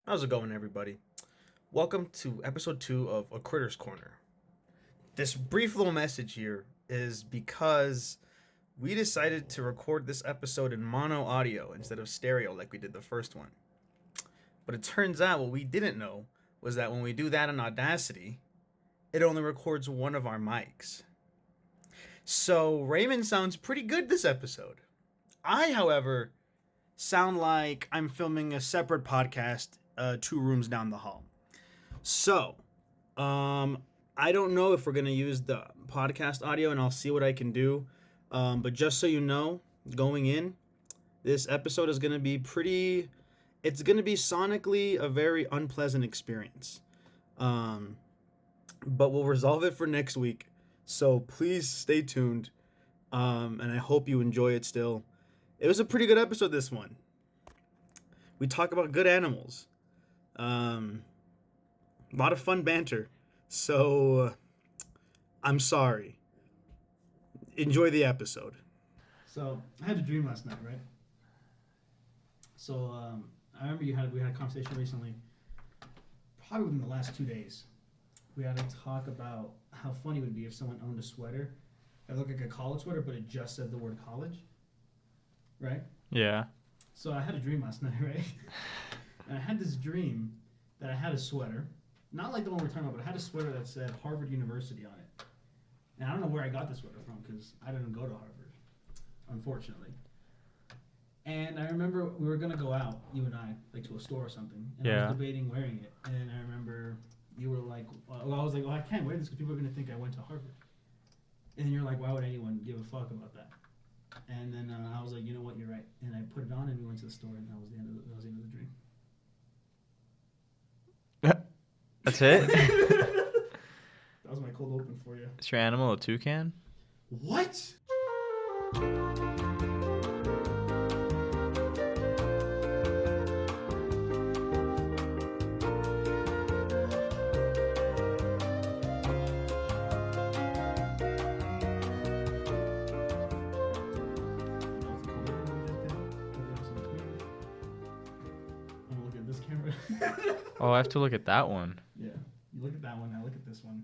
How's it going, everybody? Welcome to episode 2 of A Critter's Corner. This brief little message here is because we decided to record this episode in mono audio instead of stereo like we did the first one. But it turns out what we didn't know was that when we do that in Audacity, it only records one of our mics. So Raymon sounds pretty good this episode. I, however, sound like I'm filming a separate podcast 2 rooms down the hall. So, I don't know if we're going to use the podcast audio, and I'll see what I can do. But just so you know, going in, this episode is going to be it's going to be sonically a very unpleasant experience. But we'll resolve it for next week. So please stay tuned. And I hope you enjoy it still. It was a pretty good episode, this one. We talk about good animals. A lot of fun banter. So, I'm sorry. Enjoy the episode. So, I had a dream last night, right? So, I remember we had a conversation recently, probably within the last 2 days. We had to talk about how funny it would be if someone owned a sweater that looked like a college sweater, but it just said the word college. Right? Yeah. So, I had a dream last night, right? And I had this dream that I had a sweater, not like the one we're talking about, but I had a sweater that said Harvard University on it. And I don't know where I got this sweater from because I didn't go to Harvard, unfortunately. And I remember we were going to go out, you and I, like to a store or something. And I was debating wearing it. And I remember you were like, I was like, I can't wear this because people are going to think I went to Harvard. And you're like, why would anyone give a fuck about that? And then I was like, you know what, you're right. And I put it on and we went to the store and that was the end of the dream. That's it? That was my cold open for you. Is your animal a toucan? What? I'm gonna look at this camera. Oh, I have to look at that one. Yeah, you look at that one, now look at this one.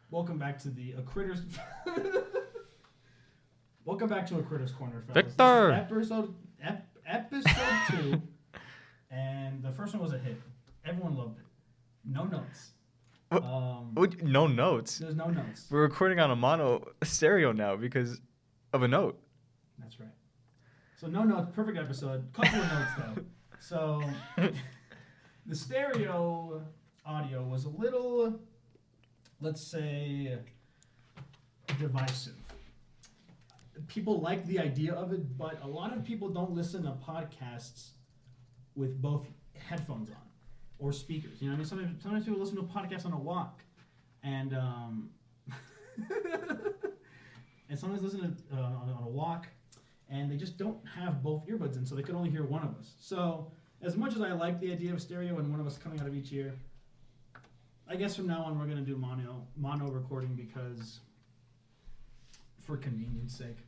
Welcome back to the Critters. Welcome back to A Critter's Corner, fellas. Victor! This is episode 2, and the first one was a hit. Everyone loved it. No notes. No notes. There's no notes. We're recording on a mono stereo now because of a note. That's right. So no notes, perfect episode. Couple of notes though. So the stereo audio was a little, let's say, divisive. People like the idea of it, but a lot of people don't listen to podcasts with both headphones on or speakers. You know what I mean? Sometimes people listen to a podcast on a walk, and and sometimes listen to on a walk, and they just don't have both earbuds in, so they could only hear one of us. So as much as I like the idea of stereo and one of us coming out of each ear, I guess from now on we're going to do mono recording because for convenience sake.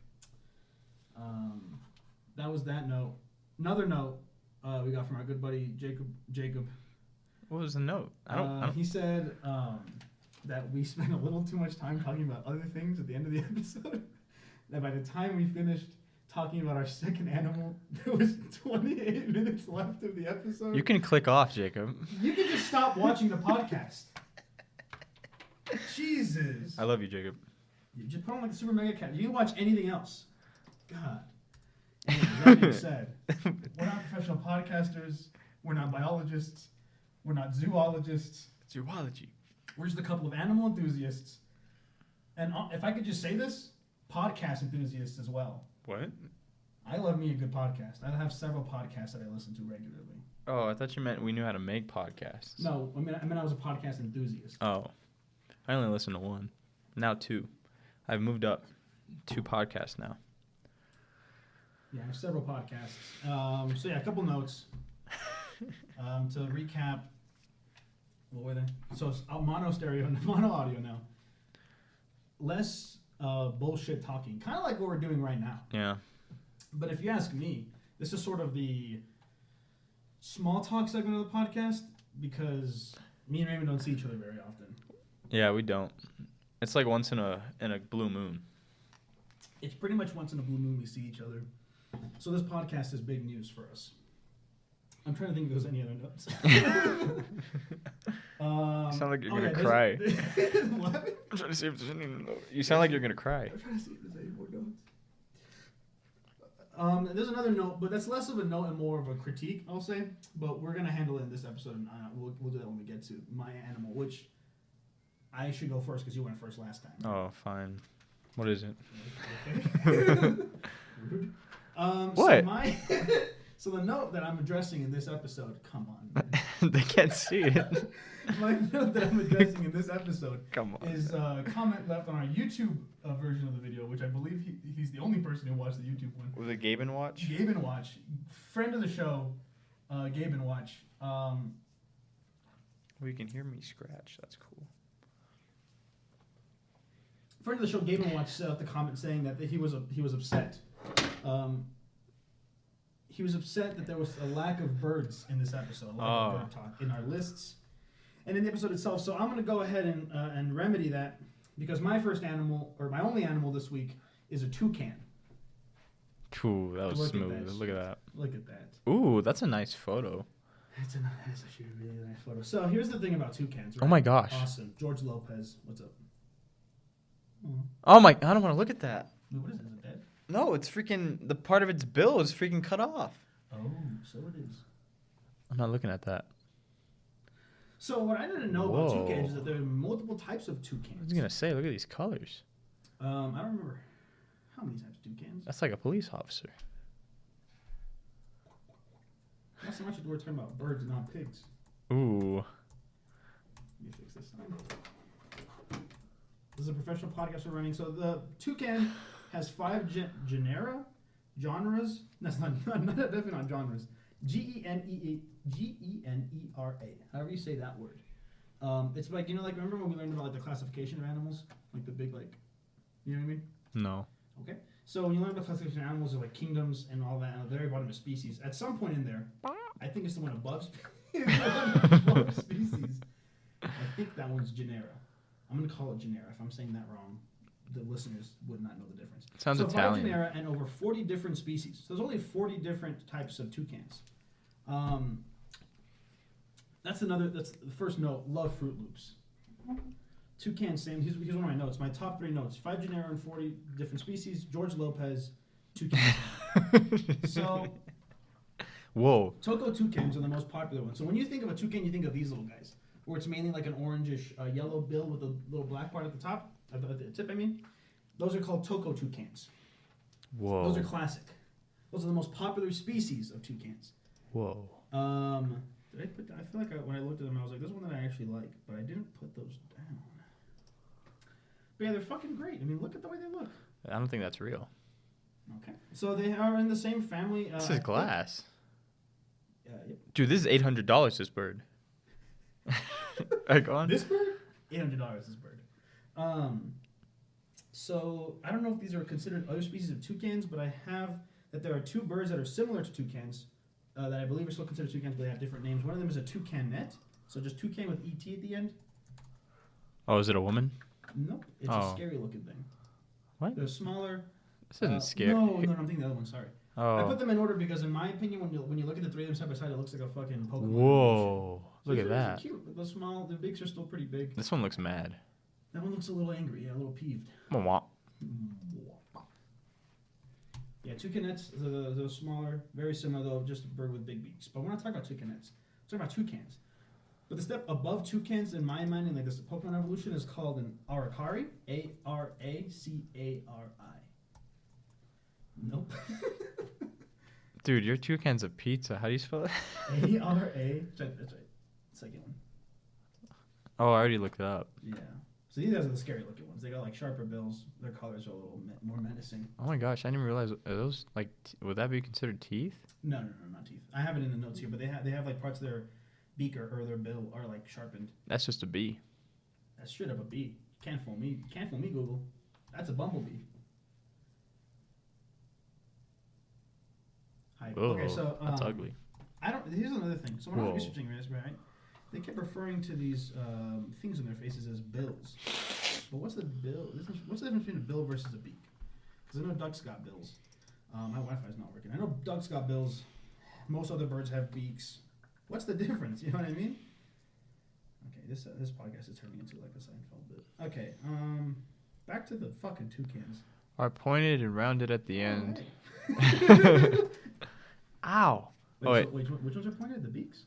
That was that note. Another note we got from our good buddy Jacob. What was the note? I don't. He said that we spent a little too much time talking about other things at the end of the episode. That by the time we finished talking about our second animal, there was 28 minutes left of the episode. You can click off, Jacob. You can just stop watching the podcast. Jesus. I love you, Jacob. You just put on like the Super Mega Cat. You can watch anything else. God. Anyway, that being said, we're not professional podcasters. We're not biologists. We're not zoologists. Zoology. We're just a couple of animal enthusiasts. And if I could just say this, podcast enthusiasts as well. What? I love me a good podcast. I have several podcasts that I listen to regularly. Oh, I thought you meant we knew how to make podcasts. No, I mean I was a podcast enthusiast. Oh. I only listen to one. Now 2. I've moved up 2 podcasts now. Yeah, I have several podcasts. So yeah, a couple notes. To recap, what were they? So it's mono stereo and mono audio now. Less bullshit talking, kind of like what we're doing right now. Yeah. But if you ask me, this is sort of the small talk segment of the podcast because me and Raymond don't see each other very often. Yeah, we don't. It's like once in a blue moon. It's pretty much once in a blue moon we see each other. So this podcast is big news for us. I'm trying to think if there's any other notes. You sound like you're gonna cry. What? I'm trying to see if there's any notes. You sound like you're gonna cry. I'm trying to see if there's any more notes. There's another note, but that's less of a note and more of a critique, I'll say. But we're gonna handle it in this episode, and we'll do that when we get to my animal, which I should go first because you went first last time. Oh, fine. What is it? Rude. What? So the note that I'm addressing in this episode, come on, man. They can't see it. My note that I'm addressing in this episode Come on. is a comment left on our YouTube version of the video, which I believe he's the only person who watched the YouTube one. Was it Gabe and Watch? Gabe and Watch, friend of the show, Gabe and Watch. Well, you can hear me scratch. That's cool. Friend of the show, Gabe and Watch, set up the comment saying that he was upset. He was upset that there was a lack of birds in this episode, a lack of bird talk in our lists and in the episode itself. So I'm going to go ahead and remedy that because my first animal, or my only animal this week, is a toucan. Ooh, that was Look at smooth. that Look at that. Look at that. Ooh, that's a nice photo. That's actually a really nice photo. So here's the thing about toucans, right? Oh my gosh. Awesome. George Lopez, what's up? Oh my, I don't want to look at that. Wait, what is it? Is it dead? No, it's freaking, the part of its bill is freaking cut off. Oh, so it is. I'm not looking at that. So what I didn't know about toucans is that there are multiple types of toucans. I was going to say, look at these colors. I don't remember how many types of toucans. That's like a police officer. Not so much that we're talking about birds, not pigs. Ooh. Let me fix this time. This is a professional podcast we're running. So the toucan has 5 genres. That's definitely not genres. Genera. However you say that word. It's like, remember when we learned about like the classification of animals? Like the big, you know what I mean? No. Okay. So when you learn about classification of animals, they're like kingdoms and all that, and at the very bottom of species. At some point in there, I think it's the one above species. I think that one's genera. I'm going to call it genera. If I'm saying that wrong, the listeners would not know the difference. Sounds Italian. So 5 genera and over 40 different species. So there's only 40 different types of toucans. That's the first note. Love Fruit Loops. Toucan, same. Here's one of my notes. My top 3 notes: 5 genera and 40 different species. George Lopez, toucan. So, whoa. Toco toucans are the most popular ones. So when you think of a toucan, you think of these little guys, where it's mainly like an orangish yellow bill with a little black part at the top, at the tip. I mean, those are called Toco toucans. Whoa. Those are classic. Those are the most popular species of toucans. Whoa. Did I put? I feel like when I looked at them, I was like, "This is one that I actually like," but I didn't put those down. But yeah, they're fucking great. I mean, look at the way they look. I don't think that's real. Okay. So they are in the same family. This is glass. Yep. Dude, this is $800, this bird. Go on. This bird? $800, this bird. So I don't know if these are considered other species of toucans, but I have that there are 2 birds that are similar to toucans that I believe are still considered toucans, but they have different names. One of them is a toucanet. So just toucan with ET at the end. Oh, is it a woman? Nope. It's a scary looking thing. What? They're smaller. This isn't scary. No, I'm thinking the other one. Sorry. Oh. I put them in order because, in my opinion, when you look at the 3 of them side by side, it looks like a fucking Pokemon. Whoa! So Look these at are that. Cute. The small, the bigs are still pretty big. This one looks mad. That one looks a little angry, a little peeved. Wah. Yeah, toucanets, they're smaller, very similar though, just a bird with big beaks. But we're not talking about toucanets. We're talking about toucans. But the step above toucans, in my mind, in like this Pokemon evolution, is called an Aracari. Aracari. Nope. Dude, your toucan's a pizza. How do you spell it? Ara. That's right. Second one. Oh, I already looked it up. Yeah. So these guys are the scary looking ones. They got like sharper bills. Their colors are a little more menacing. Oh my gosh, I didn't realize. Are those like? Would that be considered teeth? No, not teeth. I have it in the notes here, but they have like parts of their beak or their bill are like sharpened. That's just a bee. That's straight up a bee. Can't fool me. Can't fool me, Google. That's a bumblebee. Hi. Oh, Okay, so that's ugly. Here's another thing. So when I was Whoa. researching this, right, they kept referring to these things on their faces as bills. But what's the bill? What's the difference between a bill versus a beak? Because I know ducks got bills. My Wi-Fi is not working. I know ducks got bills. Most other birds have beaks. What's the difference? You know what I mean? Okay, this podcast is turning into like a Seinfeld bit. Okay, back to the fucking toucans. Are pointed and rounded at the end. Alright. Ow. Wait, Oh, wait. so, which ones are pointed? The beaks?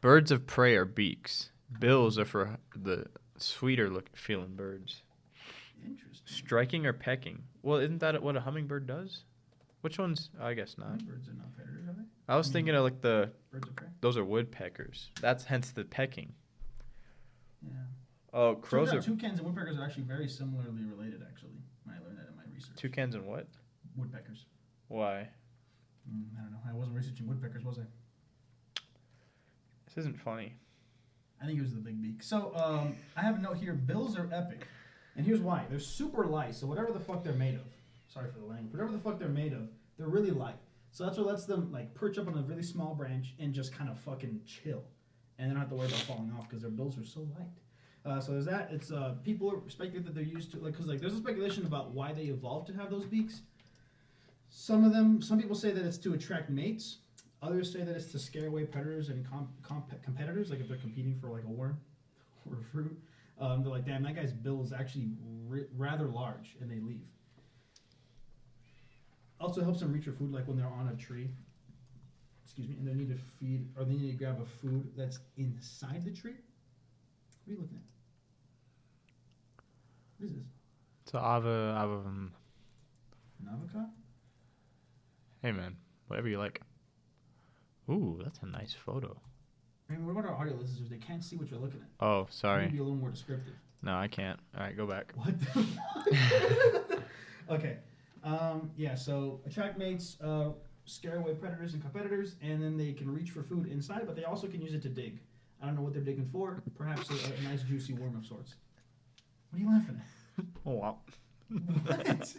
Birds of prey are beaks. Bills are for the sweeter feeling birds. Interesting. Striking or pecking. Well, isn't that what a hummingbird does? Which ones? I guess not. Birds are not predators, are they? I was thinking of like Birds of prey? those are woodpeckers. That's hence the pecking. Yeah. Oh, crows Turns are out toucans and woodpeckers are actually very similarly related, actually. I learned that in my research. toucans and what? Woodpeckers. Why? I don't know. I wasn't researching woodpeckers, was I? This isn't funny. I think it was the big beak. So, I have a note here. Bills are epic. And here's why. They're super light, so whatever the fuck they're made of. Sorry for the language. Whatever the fuck they're made of, they're really light. So that's what lets them, like, perch up on a really small branch and just kind of fucking chill. And they don't have to worry about falling off because their bills are so light. So there's that. It's, people speculate that they're used to, like, because, like, there's a speculation about why they evolved to have those beaks. Some people say that it's to attract mates. Others say that it's to scare away predators and competitors, like if they're competing for like a worm or a fruit. They're like, damn, that guy's bill is actually rather large, and they leave. Also helps them reach for food, like when they're on a tree. Excuse me, and they need to feed, or they need to grab a food that's inside the tree. What are you looking at? What is this? It's an avocado. An avocado? Hey man, whatever you like. Ooh, that's a nice photo. I mean, what about our audio listeners? They can't see what you're looking at. Oh, sorry. Maybe a little more descriptive. No, I can't. All right, go back. What the fuck? Okay. Yeah, so attract mates, scare away predators and competitors, and then they can reach for food inside, but they also can use it to dig. I don't know what they're digging for. Perhaps a nice juicy worm of sorts. What are you laughing at? Oh, wow. What?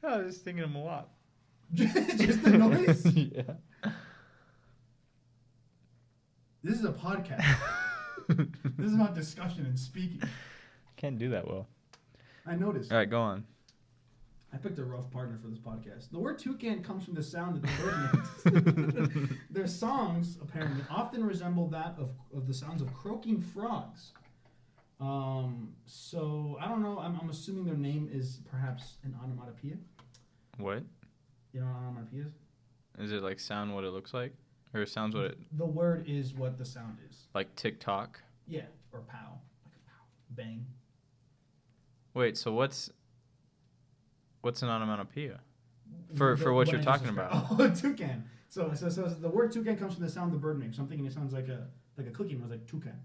I was just thinking of Moab. Just the noise? Yeah. This is a podcast. This is about discussion and speaking. Can't do that well. I noticed. All right, go on. I picked a rough partner for this podcast. The word toucan comes from the sound that the bird makes. Their songs, apparently, often resemble that of the sounds of croaking frogs. So, I don't know. I'm assuming their name is perhaps an onomatopoeia. What? You know what onomatopoeia is? Is it like sound what it looks like? Or it sounds what it... The word is what the sound is. Like tick-tock? Yeah, or pow. Like a pow. Bang. Wait, so what's an onomatopoeia? For what you're talking about. Oh, toucan. So the word toucan comes from the sound the bird makes. So I'm thinking it sounds like a clicking noise, like toucan.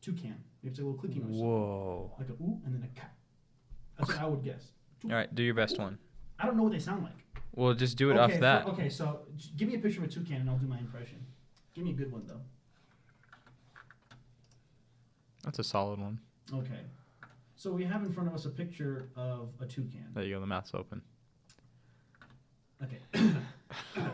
Toucan. It's a little clicking noise. Whoa. Like a ooh and then a ka. That's what I would guess. All right, do your best one. I don't know what they sound like. Well, just do it off that. Okay, so give me a picture of a toucan and I'll do my impression. Give me a good one, though. That's a solid one. Okay. So we have in front of us a picture of a toucan. There you go, the mouth's open. Okay.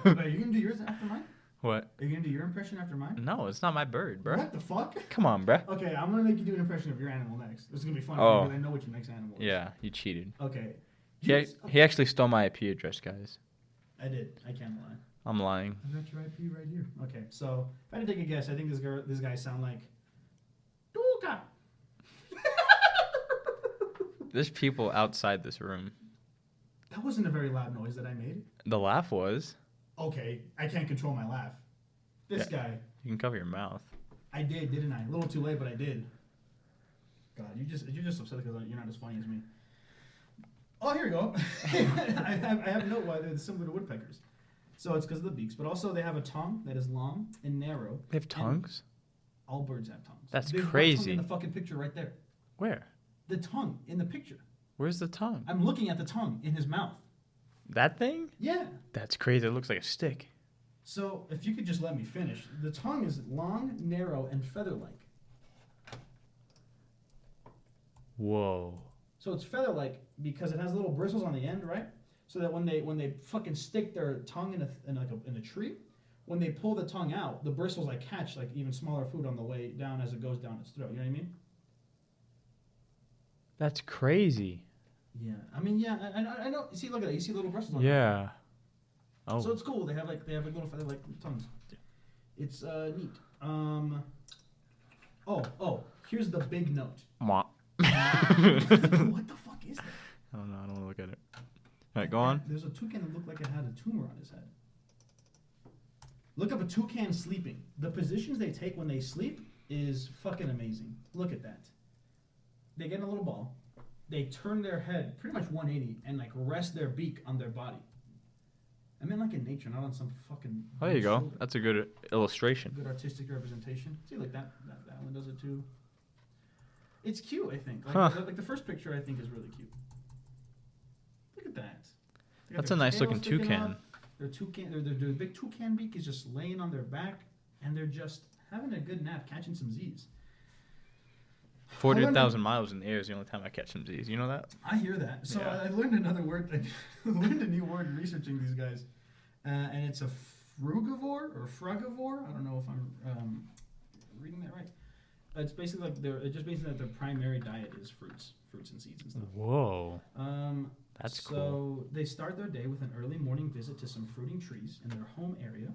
Are you going to do yours after mine? What? Are you going to do your impression after mine? No, it's not my bird, bruh. What the fuck? Come on, bruh. Okay, I'm going to make you do an impression of your animal next. This is going to be fun Oh. because I know what your next animal is. Yeah, you cheated. Okay. He actually stole my IP address, guys. I did. I can't lie. I'm lying. I got your IP right here. Okay, so if I had to take a guess, I think this guy sound like Toucan. There's people outside this room. That wasn't a very loud noise that I made. The laugh was. Okay, I can't control my laugh. This guy, You can cover your mouth. I did, didn't I? A little too late, but I did. God, you're just upset because you're not as funny as me. Oh, here we go. I have a note why they're similar to woodpeckers. So it's because of the beaks, but also they have a tongue that is long and narrow. They have tongues? All birds have tongues. That's There's one crazy. tongue in the fucking picture right there. Where? The tongue in the picture. Where's the tongue? I'm looking at the tongue in his mouth. That thing? Yeah. That's crazy. It looks like a stick. So if you could just let me finish. The tongue is long, narrow, and feather-like. Whoa. So it's feather-like because it has little bristles on the end, right? So that when they fucking stick their tongue in a tree, when they pull the tongue out, the bristles like catch like even smaller food on the way down as it goes down its throat. You know what I mean? That's crazy. Yeah. I mean, yeah. I know. You see, look at it. You see little bristles on it. Yeah. Oh. So it's cool. They have like little like tongues. It's neat. Oh. Here's the big note. Mwah. What the fuck is that? I don't know. I don't want to look at it. All right, go on. There's a toucan that looked like it had a tumor on his head. Look up a toucan sleeping. The positions they take when they sleep is fucking amazing. Look at that. They get in a little ball. They turn their head pretty much 180 and like rest their beak on their body. I mean, like in nature, not on some fucking. Oh, there you go. shoulder. That's a good illustration. Good artistic representation. See, like that one does it too. It's cute, I think. Like, like the first picture, I think is really cute. Look at that. They got That's a their nice tail looking sticking toucan. up. Their big toucan beak is just laying on their back, and they're just having a good nap, catching some Z's. 40,000 miles in the air is the only time I catch some Z's. You know that? I hear that. So Yeah. I learned another word. I learned a new word researching these guys, and it's a frugivore or frugivore. I don't know if I'm reading that right. It's basically like their primary diet is fruits and seeds and stuff. Whoa. That's so cool. they start their day with an early morning visit to some fruiting trees in their home area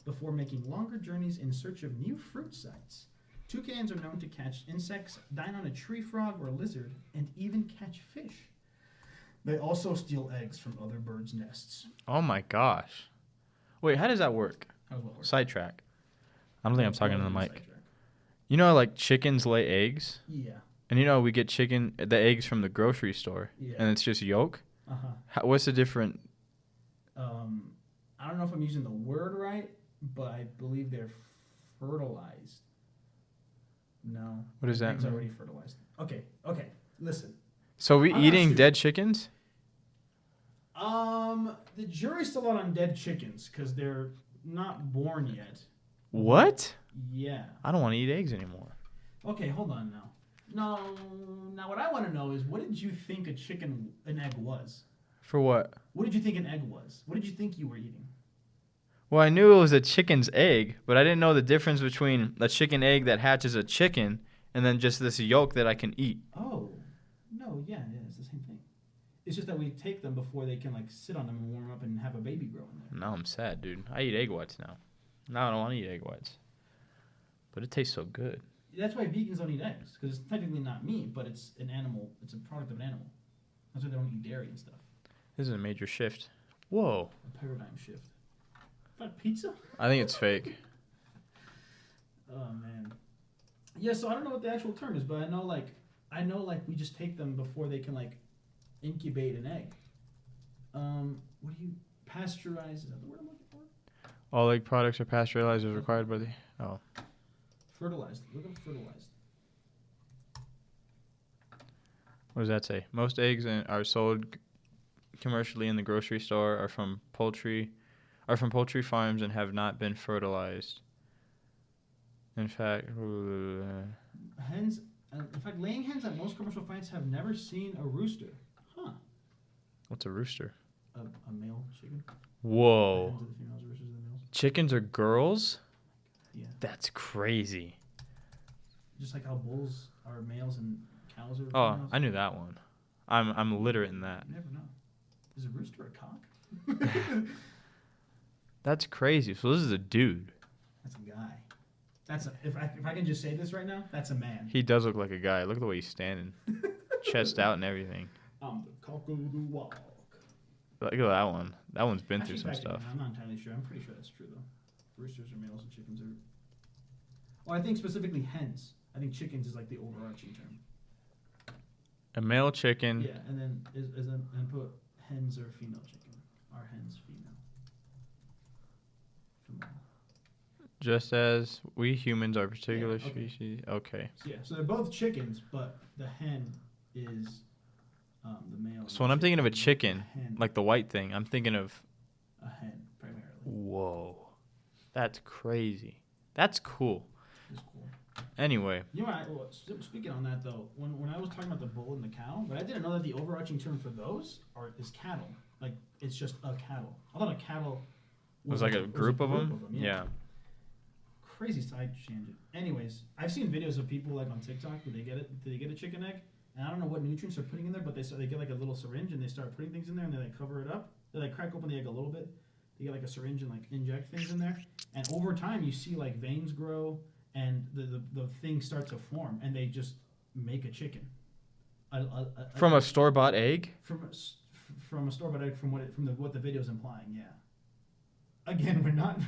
before making longer journeys in search of new fruit sites. Toucans are known to catch insects, dine on a tree frog or lizard, and even catch fish. They also steal eggs from other birds' nests. Oh my gosh. Wait, how does that work? How does what work? Sidetrack. I don't think I'm talking to the mic. Sidetrack. You know, like chickens lay eggs, Yeah. and you know we get the eggs from the grocery store, Yeah. and it's just yolk. Uh-huh. What's the different? I don't know if I'm using the word right, but I believe they're fertilized. No. What does that Eggs mean? already fertilized. Okay. Listen. So we I'm not eating sure. dead chickens? The jury's still out on dead chickens because they're not born yet. What? Yeah. I don't want to eat eggs anymore. Okay, hold on now. No. Now what I want to know is what did you think an egg was? For what? What did you think an egg was? What did you think you were eating? Well, I knew it was a chicken's egg, but I didn't know the difference between a chicken egg that hatches a chicken and then just this yolk that I can eat. Oh. No, yeah, it's the same thing. It's just that we take them before they can like sit on them and warm up and have a baby grow in there. Now I'm sad, dude. I eat egg whites now. Now I don't want to eat egg whites. But it tastes so good. That's why vegans don't eat eggs, because it's technically not meat, but it's an animal. It's a product of an animal. That's why they don't eat dairy and stuff. This is a major shift. Whoa. A paradigm shift. Is that pizza? I think it's fake. Oh man. Yeah, so I don't know what the actual term is, but I know like we just take them before they can like incubate an egg. What do you pasteurize? Is that the word I'm looking for? All egg products are pasteurized as required by the... Oh. Fertilized. Look up fertilized. What does that say? Most eggs are sold commercially in the grocery store are from poultry farms and have not been fertilized. In fact, Laying hens at most commercial plants have never seen a rooster. Huh. what's a rooster? A male chicken. Whoa. Hens are the females, roosters are the males. Chickens are girls? Yeah. That's crazy. Just like how bulls are males and cows are Oh, females. I knew that one. I'm literate in that. You never know. Is a rooster a cock? That's crazy. So this is a dude. That's a guy. If I can just say this right now, that's a man. He does look like a guy. Look at the way he's standing. Chest out and everything. I'm the cock of the walk. Look at that one. That one's been Actually, through some stuff. I'm not entirely sure. I'm pretty sure that's true though. Roosters are males and chickens are. Well, I think specifically hens. I think chickens is like the overarching term. A male chicken. Yeah, and then and put hens are female chicken. Are hens female? Female. Just as we humans are particular Yeah, okay. species. Okay. So, yeah, so they're both chickens, but the hen is the male. So when I'm thinking of a The chicken, hen, like the white thing, I'm thinking of... a hen primarily. Whoa. That's crazy. That's cool. It's cool. Anyway. You know what? Speaking on that though, when I was talking about the bull and the cow, but I didn't know that the overarching term for those is cattle. Like it's just a cattle. I thought a cattle It was like a group of them? Yeah. Crazy side tangent. Anyways, I've seen videos of people like on TikTok where they get a chicken egg, and I don't know what nutrients they're putting in there, but they get like a little syringe and they start putting things in there and they like cover it up. They like crack open the egg a little bit. They get like a syringe and like inject things in there, and over time you see like veins grow and the thing starts to form, and they just make a chicken. From a store-bought egg? From a store-bought egg, from what the video's implying, yeah. Again, we're not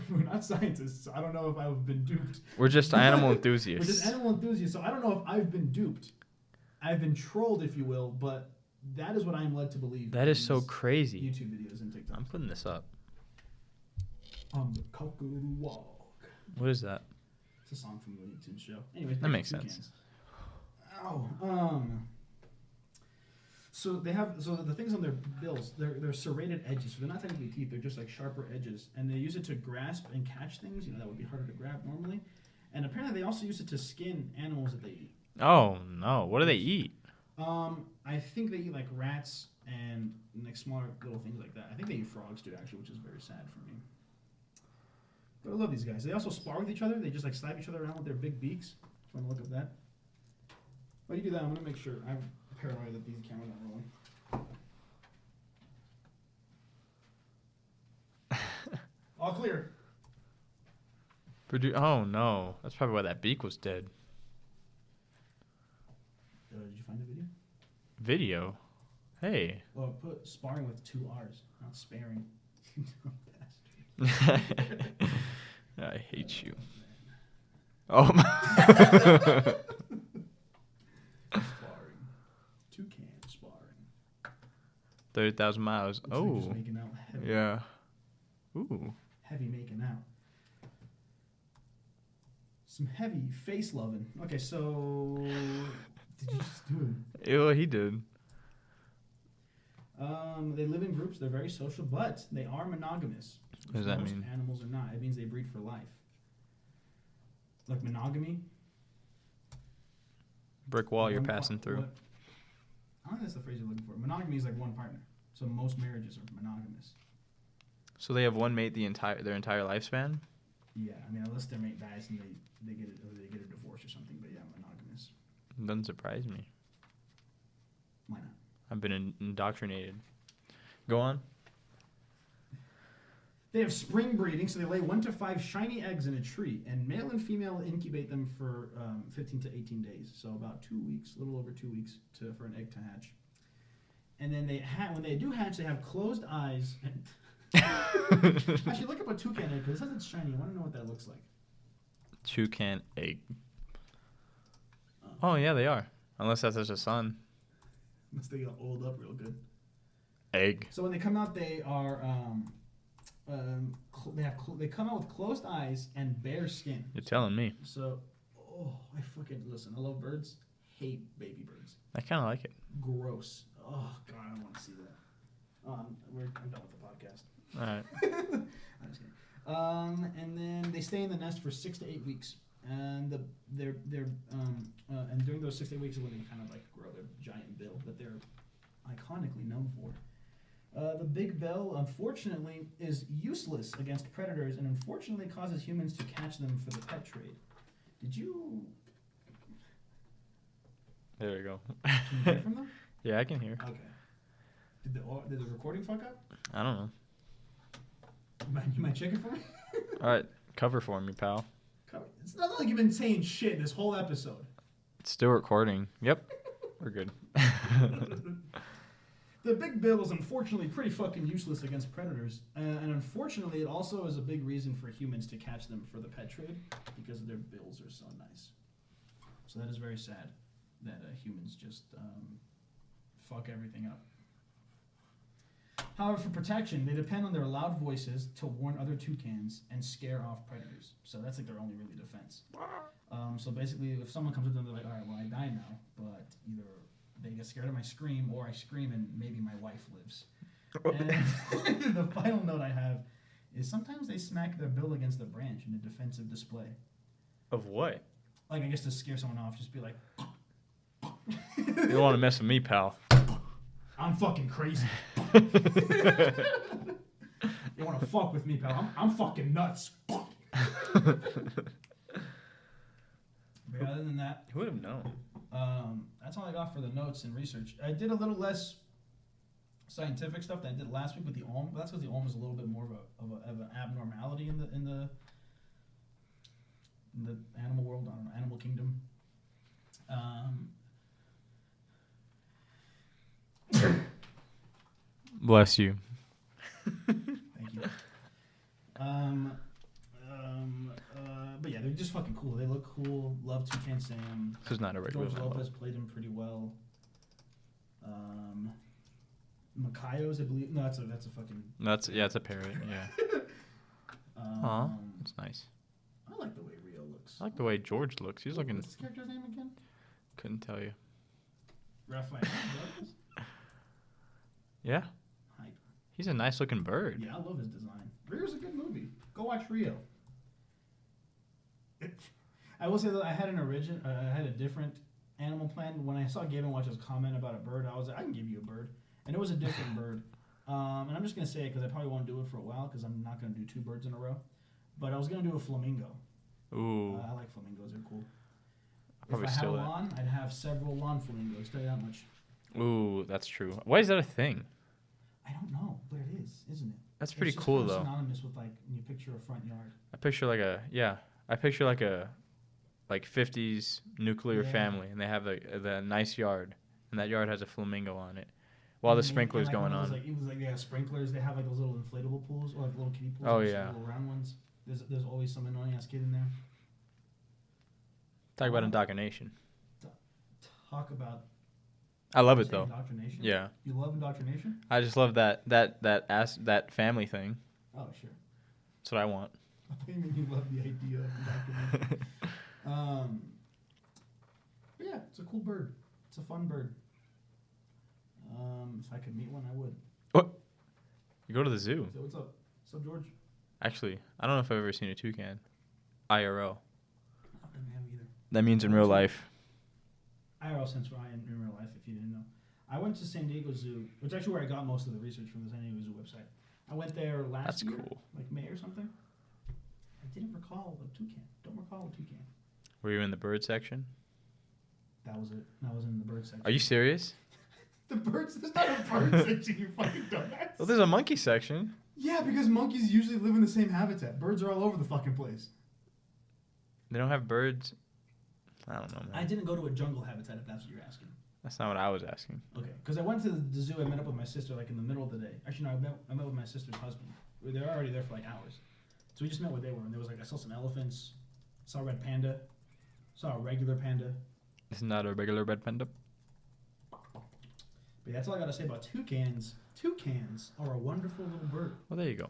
scientists, so I don't know if I've been duped. We're just animal enthusiasts. We're just animal enthusiasts, so I don't know if I've been duped. I've been trolled, if you will, but that is what I am led to believe. That is so crazy. YouTube videos and TikTok. I'm putting this up. On the Cocoa Walk. What is that? It's a song from the Looney Tunes show. Anyways, that makes sense. Ow. So the things on their bills, they're serrated edges. So they're not technically teeth. They're just like sharper edges, and they use it to grasp and catch things. That would be harder to grab normally. And apparently, they also use it to skin animals that they eat. Oh no! What do they eat? I think they eat like rats and like smaller little things like that. I think they eat frogs too, actually, which is very sad for me. But I love these guys. They also spar with each other. They just like slap each other around with their big beaks. Just want to look at that. While you do that, I'm gonna make sure. I'm paranoid that these cameras aren't rolling. All clear. Oh no! That's probably why that beak was dead. Did you find the video? Video? Hey. Well, put sparring with 2 R's, not sparing. I hate you. Oh my. Sparring. Toucan sparring. 30,000 miles. Looks like just making out heavy. Yeah. Ooh. Heavy making out. Some heavy face loving. Okay, so did you just do it? Yeah, he did. They live in groups. They're very social, but they are monogamous. What does that most mean? Animals are not. It means they breed for life. Like monogamy. Brick wall you're passing through. I don't think that's the phrase you're looking for. Monogamy is like one partner. So most marriages are monogamous. So they have one mate their entire lifespan? Yeah, I mean, unless their mate dies and they get a divorce or something. But yeah, monogamous. Doesn't surprise me. Why not? I've been indoctrinated. Go on. They have spring breeding, so they lay 1 to 5 shiny eggs in a tree, and male and female incubate them for 15 to 18 days. So about 2 weeks, a little over 2 weeks for an egg to hatch. And then when they do hatch, they have closed eyes. Actually, look up a toucan egg because it says it's shiny. I want to know what that looks like. Toucan egg. Oh yeah, they are. Unless that's just a sun. Unless they get oiled up real good. Egg. So when they come out, they are they come out with closed eyes and bare skin. You're telling me. So, I fucking listen. I love birds. Hate baby birds. I kind of like it. Gross. Oh god, I don't want to see that. I'm done with the podcast. All right. I'm just kidding. And then they stay in the nest for 6 to 8 weeks, and and during those 6 to 8 weeks is when they kind of like grow their giant bill that they're iconically known for. The big bill, unfortunately, is useless against predators and unfortunately causes humans to catch them for the pet trade. Did you? There we go. Can you hear from them? Yeah, I can hear. Okay. Did the recording fuck up? I don't know. You might check it for me? All right, cover for me, pal. It's not like you've been saying shit this whole episode. It's still recording. Yep, we're good. The big bill is unfortunately pretty fucking useless against predators, and unfortunately it also is a big reason for humans to catch them for the pet trade because their bills are so nice. So that is very sad that humans just fuck everything up. However, for protection, they depend on their loud voices to warn other toucans and scare off predators. So that's like their only really defense. So basically, if someone comes up to them, they're like, all right, well, I die now, but either they get scared of my scream or I scream and maybe my wife lives. And the final note I have is sometimes they smack their bill against the branch in a defensive display. Of what? Like, I guess to scare someone off, just be like... You don't want to mess with me, pal. I'm fucking crazy. You want to fuck with me, pal? I'm fucking nuts. But yeah, other than that, Who would have known? that's all I got for the notes and research. I did a little less scientific stuff than I did last week with the Om. But that's because the Om is a little bit more of an abnormality in the animal world, I don't know, animal kingdom. Bless you. Thank you. But yeah, they're just fucking cool. They look cool. Love Toucan Sam. This is not a regular George Lambo. Lopez played him pretty well. Macayos, I believe. No, that's a fucking. It's a parrot. Yeah. Aw, that's nice. I like the way Rio looks. I like the way George looks. He's looking. What's his character's name again? Couldn't tell you. Raphael. Yeah. Hype. He's a nice looking bird. Yeah, I love his design. Rio's a good movie. Go watch Rio. I will say that I had I had a different animal plan. When I saw Gavin Watch's comment about a bird, I was like, I can give you a bird, and it was a different bird. And I'm just gonna say it because I probably won't do it for a while because I'm not gonna do 2 birds in a row. But I was gonna do a flamingo. Ooh. I like flamingos; they're cool. Probably if I had a steal that. lawn, I'd have several lawn flamingos. Tell you that much. Ooh, that's true. Why is that a thing? I don't know, but it is, isn't it? That's pretty It's just cool kind of though. synonymous with like when you picture a front yard. I picture like a 50s nuclear Yeah. family, and they have the nice yard, and that yard has a flamingo on it, while the And sprinklers like going one of on. those, it was like yeah, sprinklers. They have like those little inflatable pools or like little kiddie pools. Oh, like yeah. little round ones. There's always some annoying ass kid in there. Talk about indoctrination. Talk about. I love it say though. Indoctrination. Yeah, You love indoctrination? I just love that family thing. Oh sure. That's what I want. I thought you meant you love the idea of indoctrination. But yeah, it's a cool bird. It's a fun bird. If I could meet one, I would. You go to the zoo. So what's up? What's up, George? Actually, I don't know if I've ever seen a toucan. IRL. I don't have either. That means in real life. IRL sense for in real life, if you didn't know. I went to San Diego Zoo, which is actually where I got most of the research from the San Diego Zoo website. I went there last That's year, cool. like May or something. I didn't recall a toucan. Don't recall a toucan. Were you in the bird section? That was it. That was in the bird section. Are you serious? The birds? There's not a bird section, you fucking dumbass. Well, there's a monkey section. Yeah, because monkeys usually live in the same habitat. Birds are all over the fucking place. They don't have birds. I don't know, man. I didn't go to a jungle habitat, if that's what you're asking. That's not what I was asking. Okay, because I went to the zoo. I met up with my sister like in the middle of the day. Actually, no, I met with my sister's husband. They were already there for like hours, so we just met where they were. And there was like I saw some elephants, saw a red panda, saw a regular panda. It's not a regular red panda. But that's all I gotta say about toucans. Toucans are a wonderful little bird. Well, there you go.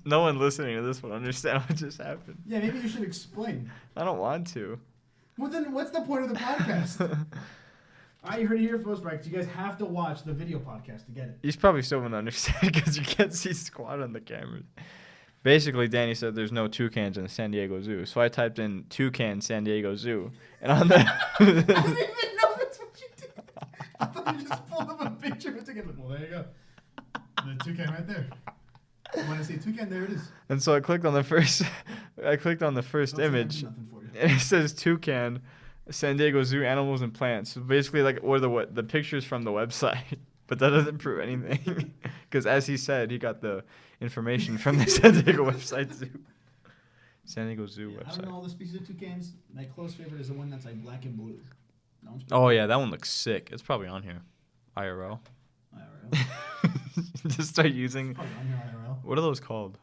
No one listening to this will understand what just happened. Yeah, maybe you should explain. I don't want to. Well, then what's the point of the podcast? I heard it here first, right? You guys have to watch the video podcast to get it. He's probably still going to understand because you can't see squat on the camera. Basically, Danny said there's no toucans in the San Diego Zoo. So I typed in toucan San Diego Zoo. And on the... I didn't even know that's what you did. I thought you just pulled up a picture and took it. Well, there you go. The toucan right there. You want to see toucan? There it is. And so I clicked on the first Don't say I image. did nothing for you. And it says toucan, San Diego Zoo, animals and plants. So basically, like, or the pictures from the website. But that doesn't prove anything. Because as he said, he got the information from the San Diego website zoo. San Diego Zoo Yeah, I website. don't know all the species of toucans. My close favorite is the one that's like black and blue. That one's Oh, yeah, that one looks sick. It's probably on here. IRL. IRL. Just start using... Probably on here IRL. What are those called?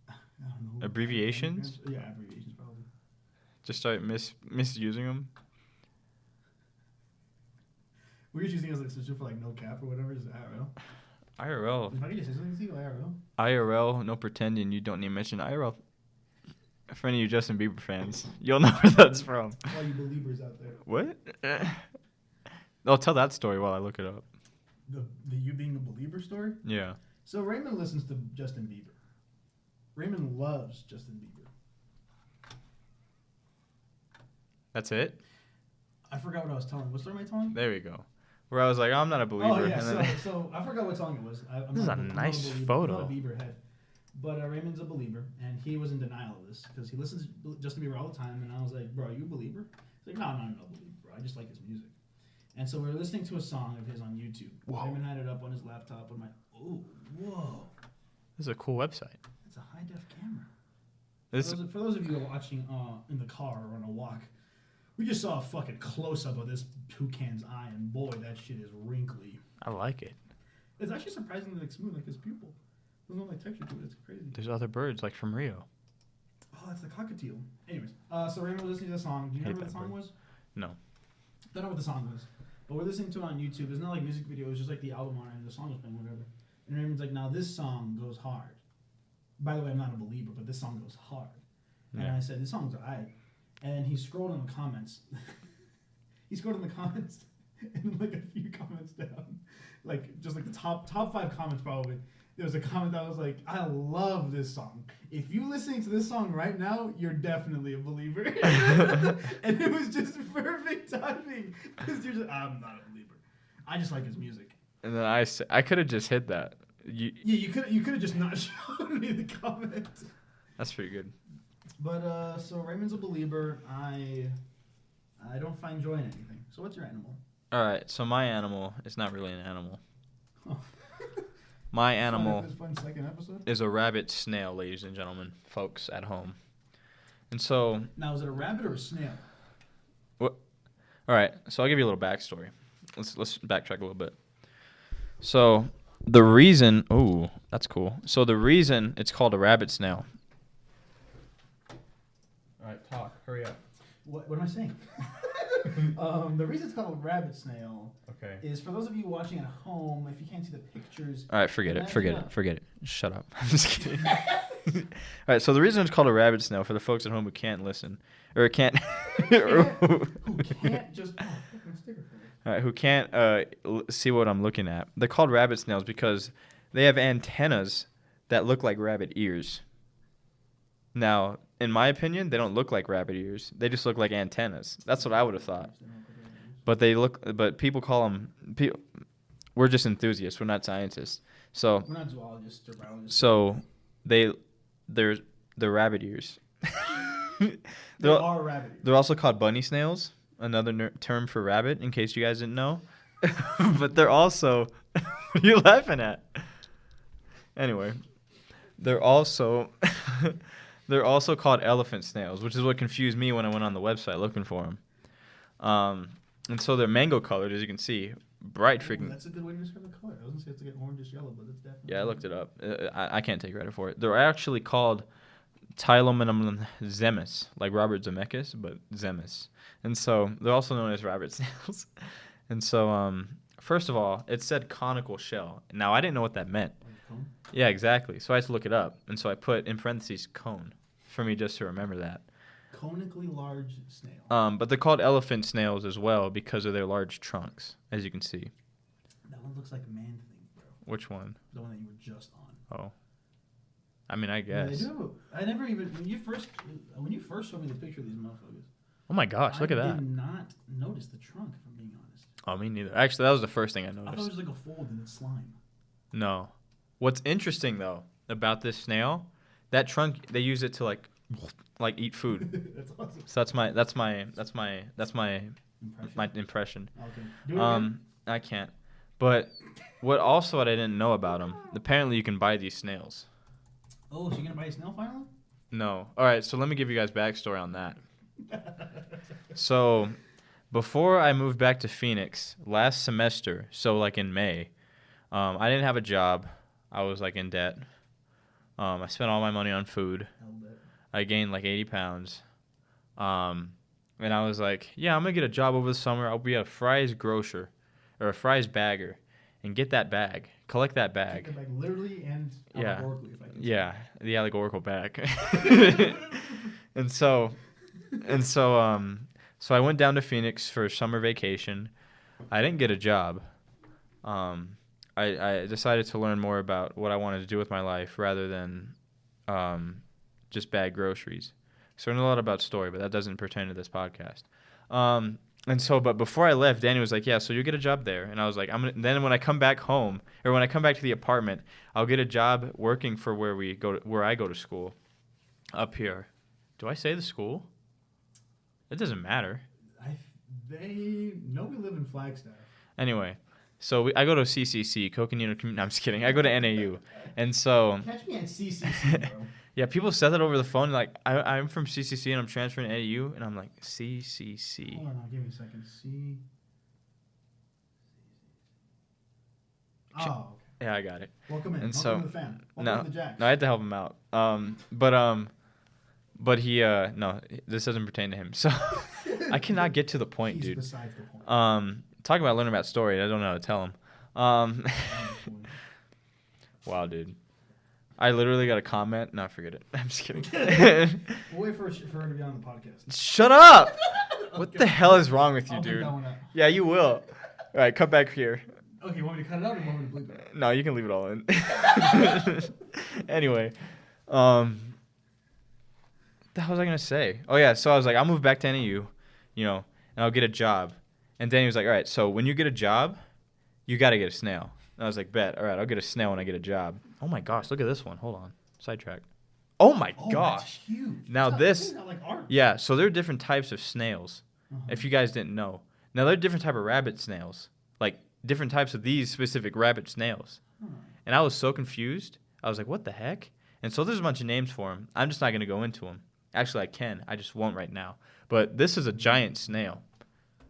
I don't know. Abbreviations? Yeah, abbreviations probably. Just start misusing them? We're just using it as like substitute for like no cap or whatever. Is IRL. IRL. If I could just say something to you, IRL. IRL, no pretending. You don't need to mention IRL. For any of you Justin Bieber fans, you'll know where that's from. All you believers out there. What? I'll tell that story while I look it up. The you being a believer story? Yeah. So Raymond listens to Justin Bieber. Raymond loves Justin Bieber. That's it? I forgot what I was telling. What story am I telling? There we go. where I was like, I'm not a believer. Oh yeah, And then, so I forgot what song it was. I'm This is not a I'm not nice believer, photo. I'm not a Bieber head, but Raymond's a believer, and he was in denial of this because he listens to Justin Bieber all the time, and I was like, bro, are you a believer? He's like, no, I'm not a believer, bro. I just like his music. And so we were listening to a song of his on YouTube. Whoa. Raymond had it up on his laptop. I'm like, oh, whoa, this is a cool website. it's a high def camera. This For those of you who are watching in the car or on a walk, we just saw a fucking close up of this toucan's eye, and boy, that shit is wrinkly. I like it. It's actually surprisingly like smooth, like his pupil. There's no like texture to it. It's crazy. There's other birds like from Rio. Oh, that's the cockatiel. Anyways, so Raymond was listening to the song. Do you Hate remember what the that song bird. was? No. Don't know what the song was, but we're listening to it on YouTube. It's not like music video. It was just like the album on it, and the song was playing, whatever. And Raymond's like, "Now this song goes hard." By the way, I'm not a believer, but this song goes hard. And Yeah. I said, "This song's alright." And then he scrolled in the comments. And like a few comments down, like just like the top 5 comments probably. There was a comment that was like, "I love this song. If you listening to this song right now, you're definitely a believer." And it was just perfect timing because you're just, I'm not a believer. I just like his music. And then I could have just hit that. Yeah, you could have just not shown me the comment. That's pretty good. But so Raymond's a believer. I don't find joy in anything. So what's your animal? All right, so my animal is not really an animal. Oh. My animal Fun second episode. is a rabbit snail, ladies and gentlemen, folks at home. And so, Now, is it a rabbit or a snail? all right, so I'll give you a little backstory. Let's backtrack a little bit. So the reason, oh, that's cool. So the reason it's called a rabbit snail. All right, talk. Hurry up. What am I saying? The reason it's called a rabbit snail Okay. is for those of you watching at home, if you can't see the pictures. All right, forget Imagine it. Shut up. I'm just kidding. All right, so the reason it's called a rabbit snail for the folks at home who can't listen, or can't, Who can't just fucking sticker for me. all right, who can't see what I'm looking at. They're called rabbit snails because they have antennas that look like rabbit ears. Now, in my opinion, they don't look like rabbit ears. They just look like antennas. That's what I would have thought. But people call them. We're just enthusiasts. We're not scientists. So We're not zoologists or biologists. So they're rabbit ears. They are rabbit ears. They're also called bunny snails, another term for rabbit, in case you guys didn't know. But they're also what are you laughing at? Anyway, they're also called elephant snails, which is what confused me when I went on the website looking for them. And so they're mango colored, as you can see, bright freaking. That's a good way to describe the color. I was gonna say it's like orangish yellow, but it's definitely. Yeah, I looked it up. I can't take credit for it. They're actually called Tylomenum zemis, like Robert Zemeckis, but zemis. And so they're also known as rabbit snails. And so, first of all, it said conical shell. Now, I didn't know what that meant. Like cone? Yeah, exactly. So I had to look it up. And so I put in parentheses cone for me just to remember that. Conically large snail. But they're called elephant snails as well because of their large trunks, as you can see. That one looks like a man thing, bro. Which one? The one that you were just on. Oh. I mean, I Yeah, they guess. do. I never even when you first showed me the picture of these motherfuckers. Oh my gosh, look at I that. did not notice the trunk, if I'm being honest. Oh, me neither. Actually, that was the first thing I I thought it noticed. was like a fold in its slime. No. What's interesting though about this snail, that trunk they use it to like eat food. That's awesome. So that's my impression. Okay. Do it again. I can't. But what I didn't know about them, apparently you can buy these snails. Oh, so you're gonna buy a snail finally? No. All right, so let me give you guys backstory on that. So, before I moved back to Phoenix last semester, so like in May, I didn't have a job. I was like in debt. I spent all my money on food. I gained like 80 pounds. And I was like, yeah, I'm going to get a job over the summer. I'll be a fries grocer or a fries bagger and get that bag. Collect that bag. Take the bag literally and Yeah. allegorically, if I can say. Yeah, the allegorical bag. So I went down to Phoenix for summer vacation. I didn't get a job. I decided to learn more about what I wanted to do with my life rather than just bag groceries. So I learned a lot about story, but that doesn't pertain to this podcast. And so, but before I left, Danny was like, "Yeah, so you get a job there." And I was like, "I'm gonna." Then when I come back home, or when I come back to the apartment, I'll get a job working for where I go to school, up here. Do I say the school? It doesn't matter. They know we live in Flagstaff. Anyway, so I go to CCC, Coconino Community. No, I'm just kidding. I go to NAU, and so Catch me at CCC, bro. yeah, people said that over the phone. Like, I'm from CCC and I'm transferring to NAU, and I'm like CCC. Hold on, give me a second. C. Oh, okay. Yeah, I got it. Welcome in. And Welcome so- to the fam. No, Welcome to the Jack. no, I had to help him out. But he no, this doesn't pertain to him. So I cannot get to the point, He's dude. besides the point. Talk about learning about story. I don't know how to tell him. Wow, dude. I literally got a comment. No, forget it. I'm just kidding. We'll wait for her to be on the podcast. Shut up! What the hell is wrong with you, I'll pick dude? that one up. Yeah, you will. All right, come back here. Okay, you want me to cut it out or you want me to bleep it? No, you can leave it all in. Anyway, what the hell was I gonna say? Oh yeah, so I was like, I'll move back to NAU, and I'll get a job. And Danny was like, all right, so when you get a job, you gotta get a snail. And I was like, bet. All right, I'll get a snail when I get a job. Oh my gosh, look at this one. Hold on, sidetrack. Oh my Oh, gosh. that's huge. Now That's not like art. Yeah, so there are different types of snails. If you guys didn't know. Now there are different type of rabbit snails, like different types of these specific rabbit snails. And I was so confused. I was like, what the heck? And so there's a bunch of names for them. I'm just not going to go into them. Actually, I can. I just won't right now. But this is a giant snail.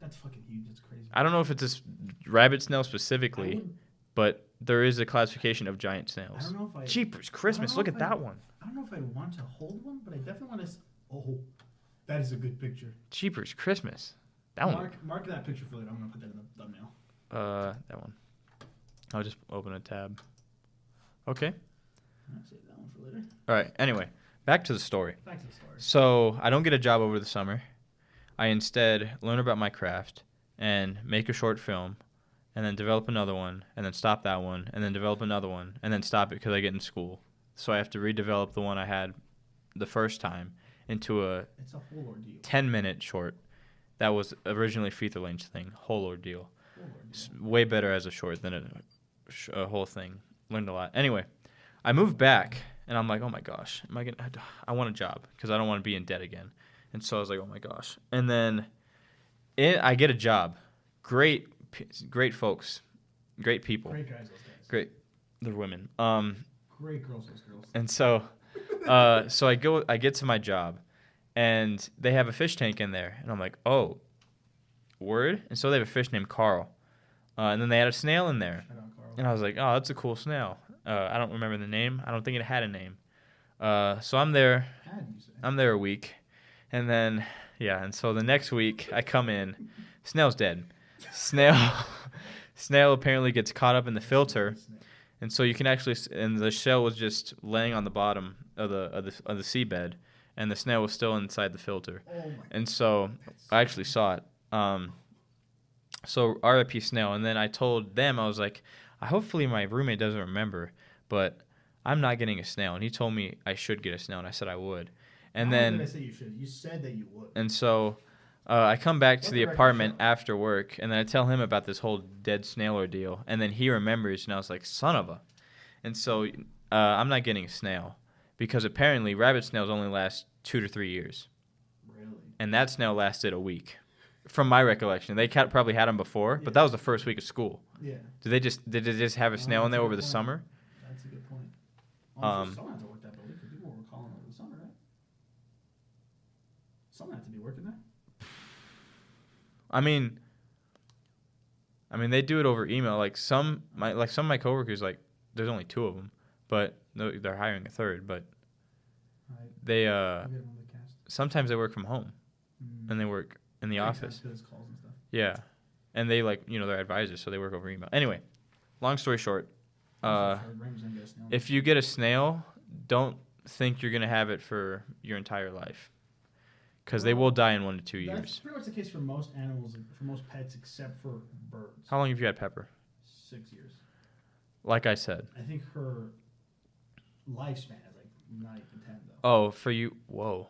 That's fucking huge. That's crazy. I don't know if it's this rabbit snail I specifically, would- but there is a classification of giant I snails. don't know if I. Jeepers Christmas, I look don't at know if I- that one. I don't know if I'd want to hold one, but I definitely want to. Oh, that is a good picture. Jeepers Christmas. That one. Mark that picture for later. I'm gonna put that in the thumbnail. That one. I'll just open a tab. Okay. I'll save that one for later. All right. Anyway, back to the story. Back to the story. So I don't get a job over the summer. I instead learn about my craft and make a short film and then develop another one and then stop that one and then develop another one and then stop it because I get in school. So I have to redevelop the one I had the first time into a It's a whole ordeal. 10-minute short that was originally feature length thing. Whole ordeal. Whole ordeal. It's way better as a short than a whole thing. Learned a lot. Anyway, I moved back and I'm like, oh my gosh, I want a job because I don't want to be in debt again. And so I was like, oh my gosh. And then I get a job. Great folks, great people, Great guys, those guys. great. They're women. Great girls, those girls. And so, so I get to my job, and they have a fish tank in there, and I'm like, oh, word. And so they have a fish named Carl, and then they had a snail in there, Shout out, Carl. and I was like, oh, that's a cool snail. I don't remember the name. I don't think it had a name. So I'm there. Had you say? I'm there a week, and then and so the next week I come in, snail's dead. Snail apparently gets caught up in the filter. And so you can actually, and the shell was just laying on the bottom of the seabed, and the snail was still inside the filter. Oh my. And so I actually saw it. So R.I.P. snail. And then I told them, I was like, hopefully my roommate doesn't remember, but I'm not getting a snail. And he told me I should get a snail, and I said I would. And How then did I say you should? You said that you would. and so I come back to Let the the record apartment show. after work, and then I tell him about this whole dead snail ordeal, and then he remembers, and I was like, son of a. And so I'm not getting a snail because apparently rabbit snails only last 2 to 3 years, Really? and that snail lasted a week. From my recollection, they probably had them before, but that was the first week of school. Yeah. Did they just have a snail in there over the summer? That's a good point. Um, Someone had to work that building because people were calling over the summer, right? Someone had to be working there. I mean, they do it over email. Like some of my coworkers, like there's only 2 of them, but they're hiring a third. But Right. they I'll get them on the cast. sometimes they work from home and they work in the Makes office. sense 'cause calls and stuff. Yeah, and they they're advisors, so they work over email. Anyway, long story short, if you get a snail, don't think you're gonna have it for your entire life, because they will die in 1 to 2 That's years. pretty much the case for most animals, for most pets, except for birds. How long have you had Pepper? 6 years. Like I said. I think her lifespan is like not even 10 though. Oh, for you. Whoa.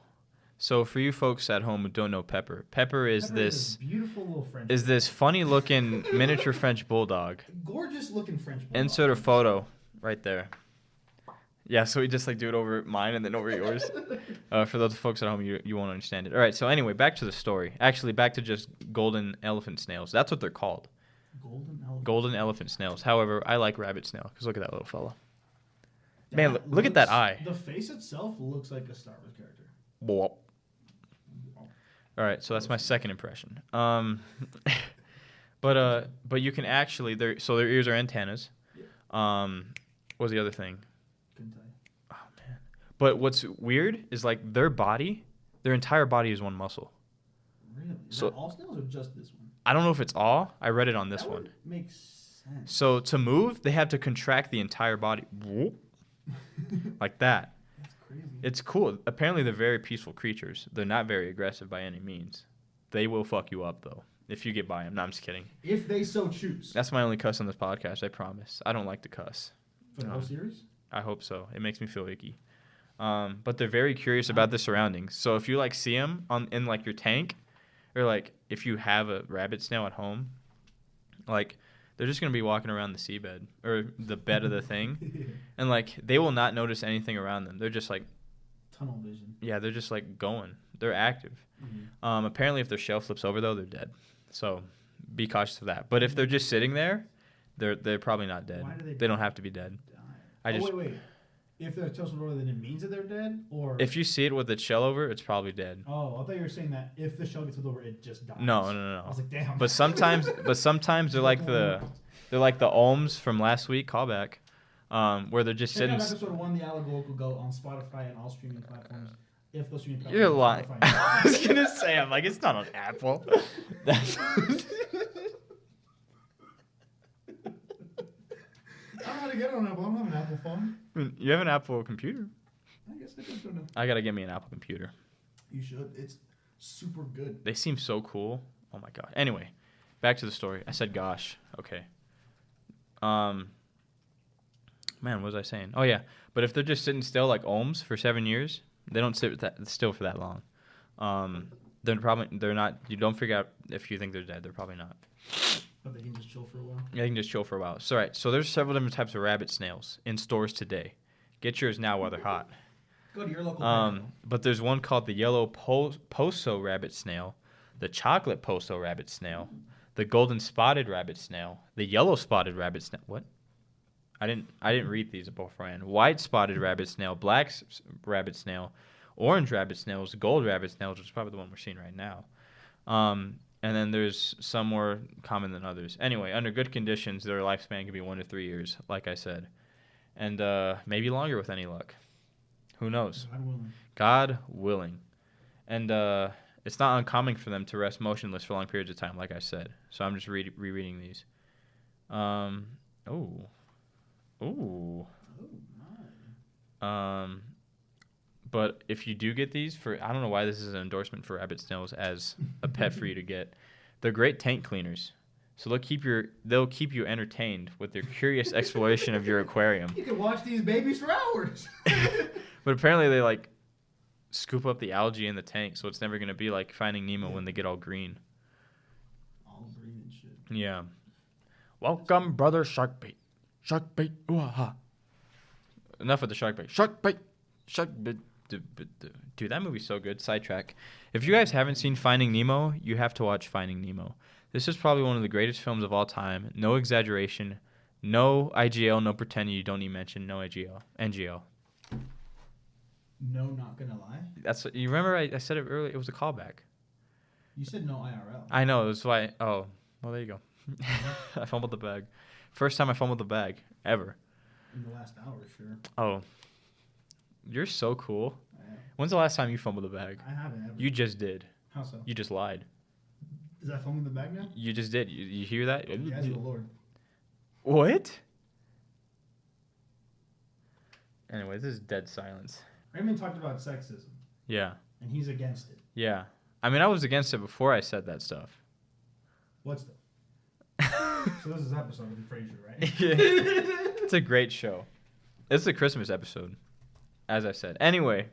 So for you folks at home who don't know Pepper is Pepper this beautiful little French. is this funny looking miniature French bulldog. Gorgeous looking French bulldog. Insert a photo right there. Yeah, so we just like do it over mine and then over yours. For those folks at home, you won't understand it. All right, so anyway, back to the story. Actually, back to just golden elephant snails. That's what they're called. Golden elephant snails. However, I like rabbit snail because look at that little fella. Man, look at that eye. The face itself looks like a Star Wars character. Bwop. All right, so that's my second impression. But you can actually their ears are antennas. What was the other thing? Couldn't tell you. Oh man. But what's weird is like their entire body is one muscle. Really? Is So- that all snails or just this one? I don't know if it's all. I read it on this That one. would make sense. So to move, they have to contract the entire body. Whoop. Like that. That's crazy. It's cool. Apparently, they're very peaceful creatures. They're not very aggressive by any means. They will fuck you up, though, if you get by them. No, I'm just kidding. If they so choose. That's my only cuss on this podcast, I promise. I don't like to cuss. For the whole series? I hope so. It makes me feel icky. But they're very curious about the surroundings. So if you, like, see them in, like, your tank, or, like, if you have a rabbit snail at home, like, they're just going to be walking around the seabed, or the bed of the thing, and, like, they will not notice anything around them. They're just, like... Tunnel vision. Yeah, they're just, like, going. They're active. Mm-hmm. Apparently, if their shell flips over, though, they're dead. So be cautious of that. But if they're just sitting there, they're probably not dead. Why do they They don't have to be dead. Wait. If they're toasted over, then it means that they're dead? Or If you see it with the shell over, it's probably dead. Oh, I thought you were saying that if the shell gets flipped over, it just dies. No. I was like, damn. But sometimes they're like the Olms from last week, callback, where they're just Check sitting. out episode 1, The Allegorical Goat, on Spotify and all streaming platforms. If those streaming platforms. You're lying. Spotify- I was gonna say, I'm like, it's not on Apple. That's I don't know how to get it on Apple. I don't have an Apple phone. I mean, you have an Apple computer. I guess I could go to. I gotta get me an Apple computer. You should. It's super good. They seem so cool. Oh my god. Anyway, back to the story. I said gosh. Okay. Man, what was I saying? Oh yeah. But if they're just sitting still like Ohms for 7 years, they don't sit still for that long. They're not. You don't figure out if you think they're dead. They're probably not. But they can just chill for a while. Yeah, you can just chill for a while. So right. So there's several different types of rabbit snails in stores today. Get yours now while they're hot. Go to your local. But there's one called the yellow poso rabbit snail, the chocolate poso rabbit snail, the golden spotted rabbit snail, the yellow spotted rabbit snail. What? I didn't read these beforehand. White spotted rabbit snail, black rabbit snail, orange rabbit snails, gold rabbit snails, which is probably the one we're seeing right now. And then there's some more common than others. Anyway, under good conditions, their lifespan can be 1 to 3 years, like I said, and maybe longer with any luck. Who knows? God willing. And it's not uncommon for them to rest motionless for long periods of time, like I said. So I'm just rereading these. But if you do get these I don't know why this is an endorsement for rabbit snails as a pet for you to get. They're great tank cleaners. So they'll keep you entertained with their curious exploration of your aquarium. You can watch these babies for hours. But apparently they like scoop up the algae in the tank, so it's never gonna be like Finding Nemo when they get all green. All green and shit. Yeah. Welcome, brother shark bait. Shark bait. Ooh, aha. Enough of the shark bait. Shark bait. Shark bait. Dude, that movie's so good. Sidetrack. If you guys haven't seen Finding Nemo, you have to watch Finding Nemo. This is probably one of the greatest films of all time. No exaggeration. No IGL. No pretending you don't need mention. No IGL. NGL. No, not gonna lie. That's what, you remember I said it earlier. It was a callback. You said no IRL. I know. That's why. Oh, well, there you go. I fumbled the bag. First time I fumbled the bag ever. In the last hour, sure. Oh, you're so cool. I am. When's the last time you fumbled the bag? I haven't ever. You just did. How so? You just lied. Is that phone in the bag now? You just did. You hear that? Yes, the Lord. What? Anyway, this is dead silence. Raymon talked about sexism, Yeah. and he's against it. Yeah. I mean, I was against it before I said that stuff. What stuff? So this is episode with Frasier, right? It's a great show. It's a Christmas episode, as I said. Anyway.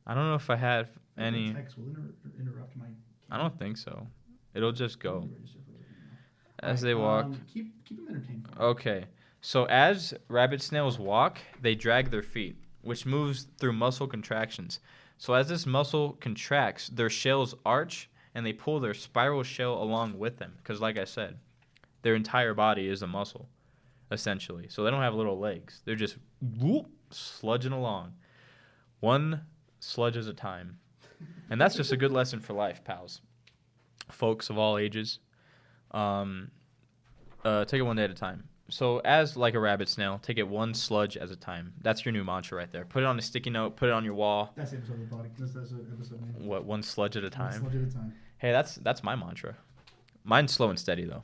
I don't know if I have any. Text will interrupt my. I don't think so. It'll just go Register for the email. as they walk. Keep them entertained. For me. Okay. So as rabbit snails walk, they drag their feet, which moves through muscle contractions. So as this muscle contracts, their shells arch and they pull their spiral shell along with them. Because like I said, their entire body is a muscle, essentially. So they don't have little legs. They're just whoop, sludging along. One sludge at a time. And that's just a good lesson for life, pals. Folks of all ages. Take it one day at a time. So as like a rabbit snail, take it one sludge at a time. That's your new mantra right there. Put it on a sticky note. Put it on your wall. That's the episode of the podcast. That's the episode name. What, one sludge at a time? One sludge at a time. Hey, that's my mantra. Mine's slow and steady, though.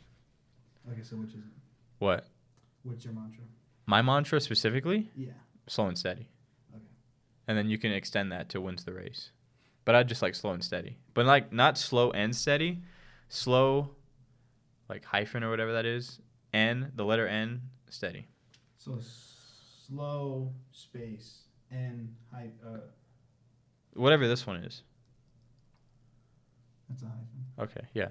Okay, so which is it? What? What's your mantra? My mantra specifically? Yeah. Slow and steady. Okay. And then you can extend that to wins the race. But I just like slow and steady. But like not slow and steady. Slow, like hyphen or whatever that is. N, the letter N, steady. So slow space N hyphen. Whatever this one is. That's a hyphen. Okay, yeah.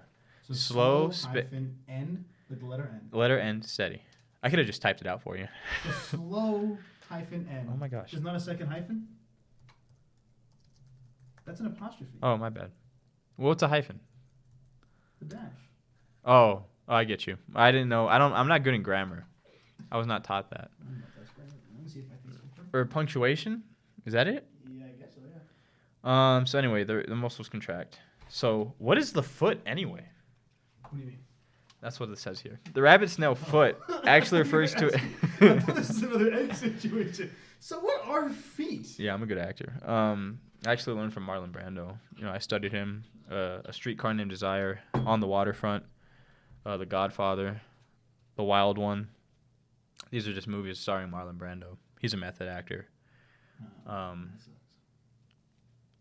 So Slow hyphen N with the letter N. Letter N, steady. I could have just typed it out for you. So slow hyphen N. Oh my gosh. There's not a second hyphen? That's an apostrophe. Oh, my bad. What's a hyphen? The dash. Oh, I get you. I didn't know. I'm not good in grammar. I was not taught that. I don't know if that's grammar. Let me see if I think so. Or punctuation? Is that it? Yeah, I guess so, yeah. So anyway, the muscles contract. So what is the foot anyway? What do you mean? That's what it says here. The rabbit snail foot actually refers to it. I thought this is another egg situation. So what are feet? Yeah, I'm a good actor. I actually learned from Marlon Brando. You know, I studied him. A Streetcar Named Desire, On the Waterfront, The Godfather, The Wild One. These are just movies starring Marlon Brando. He's a method actor. That sucks.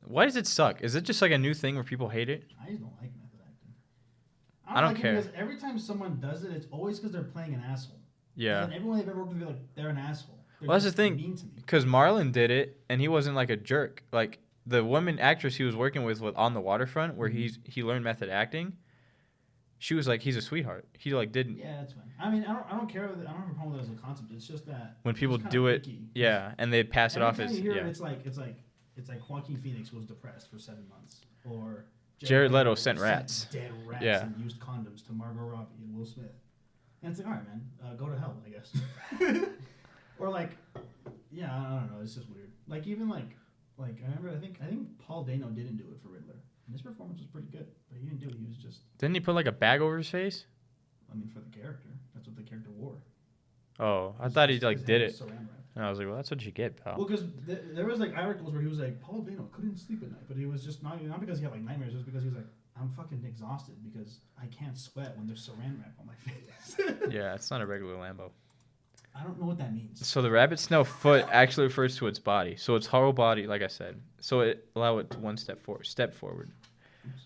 Why does it suck? Is it just like a new thing where people hate it? I just don't like method acting. I don't like it care. because every time someone does it, it's always because they're playing an asshole. Yeah. And everyone they've ever worked with, they're like, they're an asshole. They're Well, that's the just thing. mean to me. Because Marlon did it, and he wasn't like a jerk. Like, the woman actress he was working with On the Waterfront, where he learned method acting, she was like, he's a sweetheart. He like didn't. Yeah, that's fine. I mean, I don't care. I don't have a problem with it as a concept. It's just that When people it's kinda do it, icky. yeah, and they pass it Every off time as you hear yeah. it, it's like Joaquin Phoenix was depressed for 7 months, or Jared Leto sent rats. dead rats, Yeah. and used condoms to Margot Robbie and Will Smith. And it's like, all right, man, go to hell, I guess. Or like, yeah, I don't know. It's just weird. Like even like I remember, I think Paul Dano didn't do it for Riddler, and his performance was pretty good, but he didn't do it. He was just, Didn't he put like a bag over his face? I mean, for the character, that's what the character wore. Oh, I thought he like His did head was it, saran wrap. and I was like, well, that's what you get, pal. Well, because there was like articles where he was like, Paul Dano couldn't sleep at night, but he was just not because he had like nightmares, just because he was like, I'm fucking exhausted because I can't sweat when there's saran wrap on my face. Yeah, it's not a regular Lambo. I don't know what that means. So the rabbit snail foot actually refers to its body. So its whole body, like I said. So it allow it to one step forward.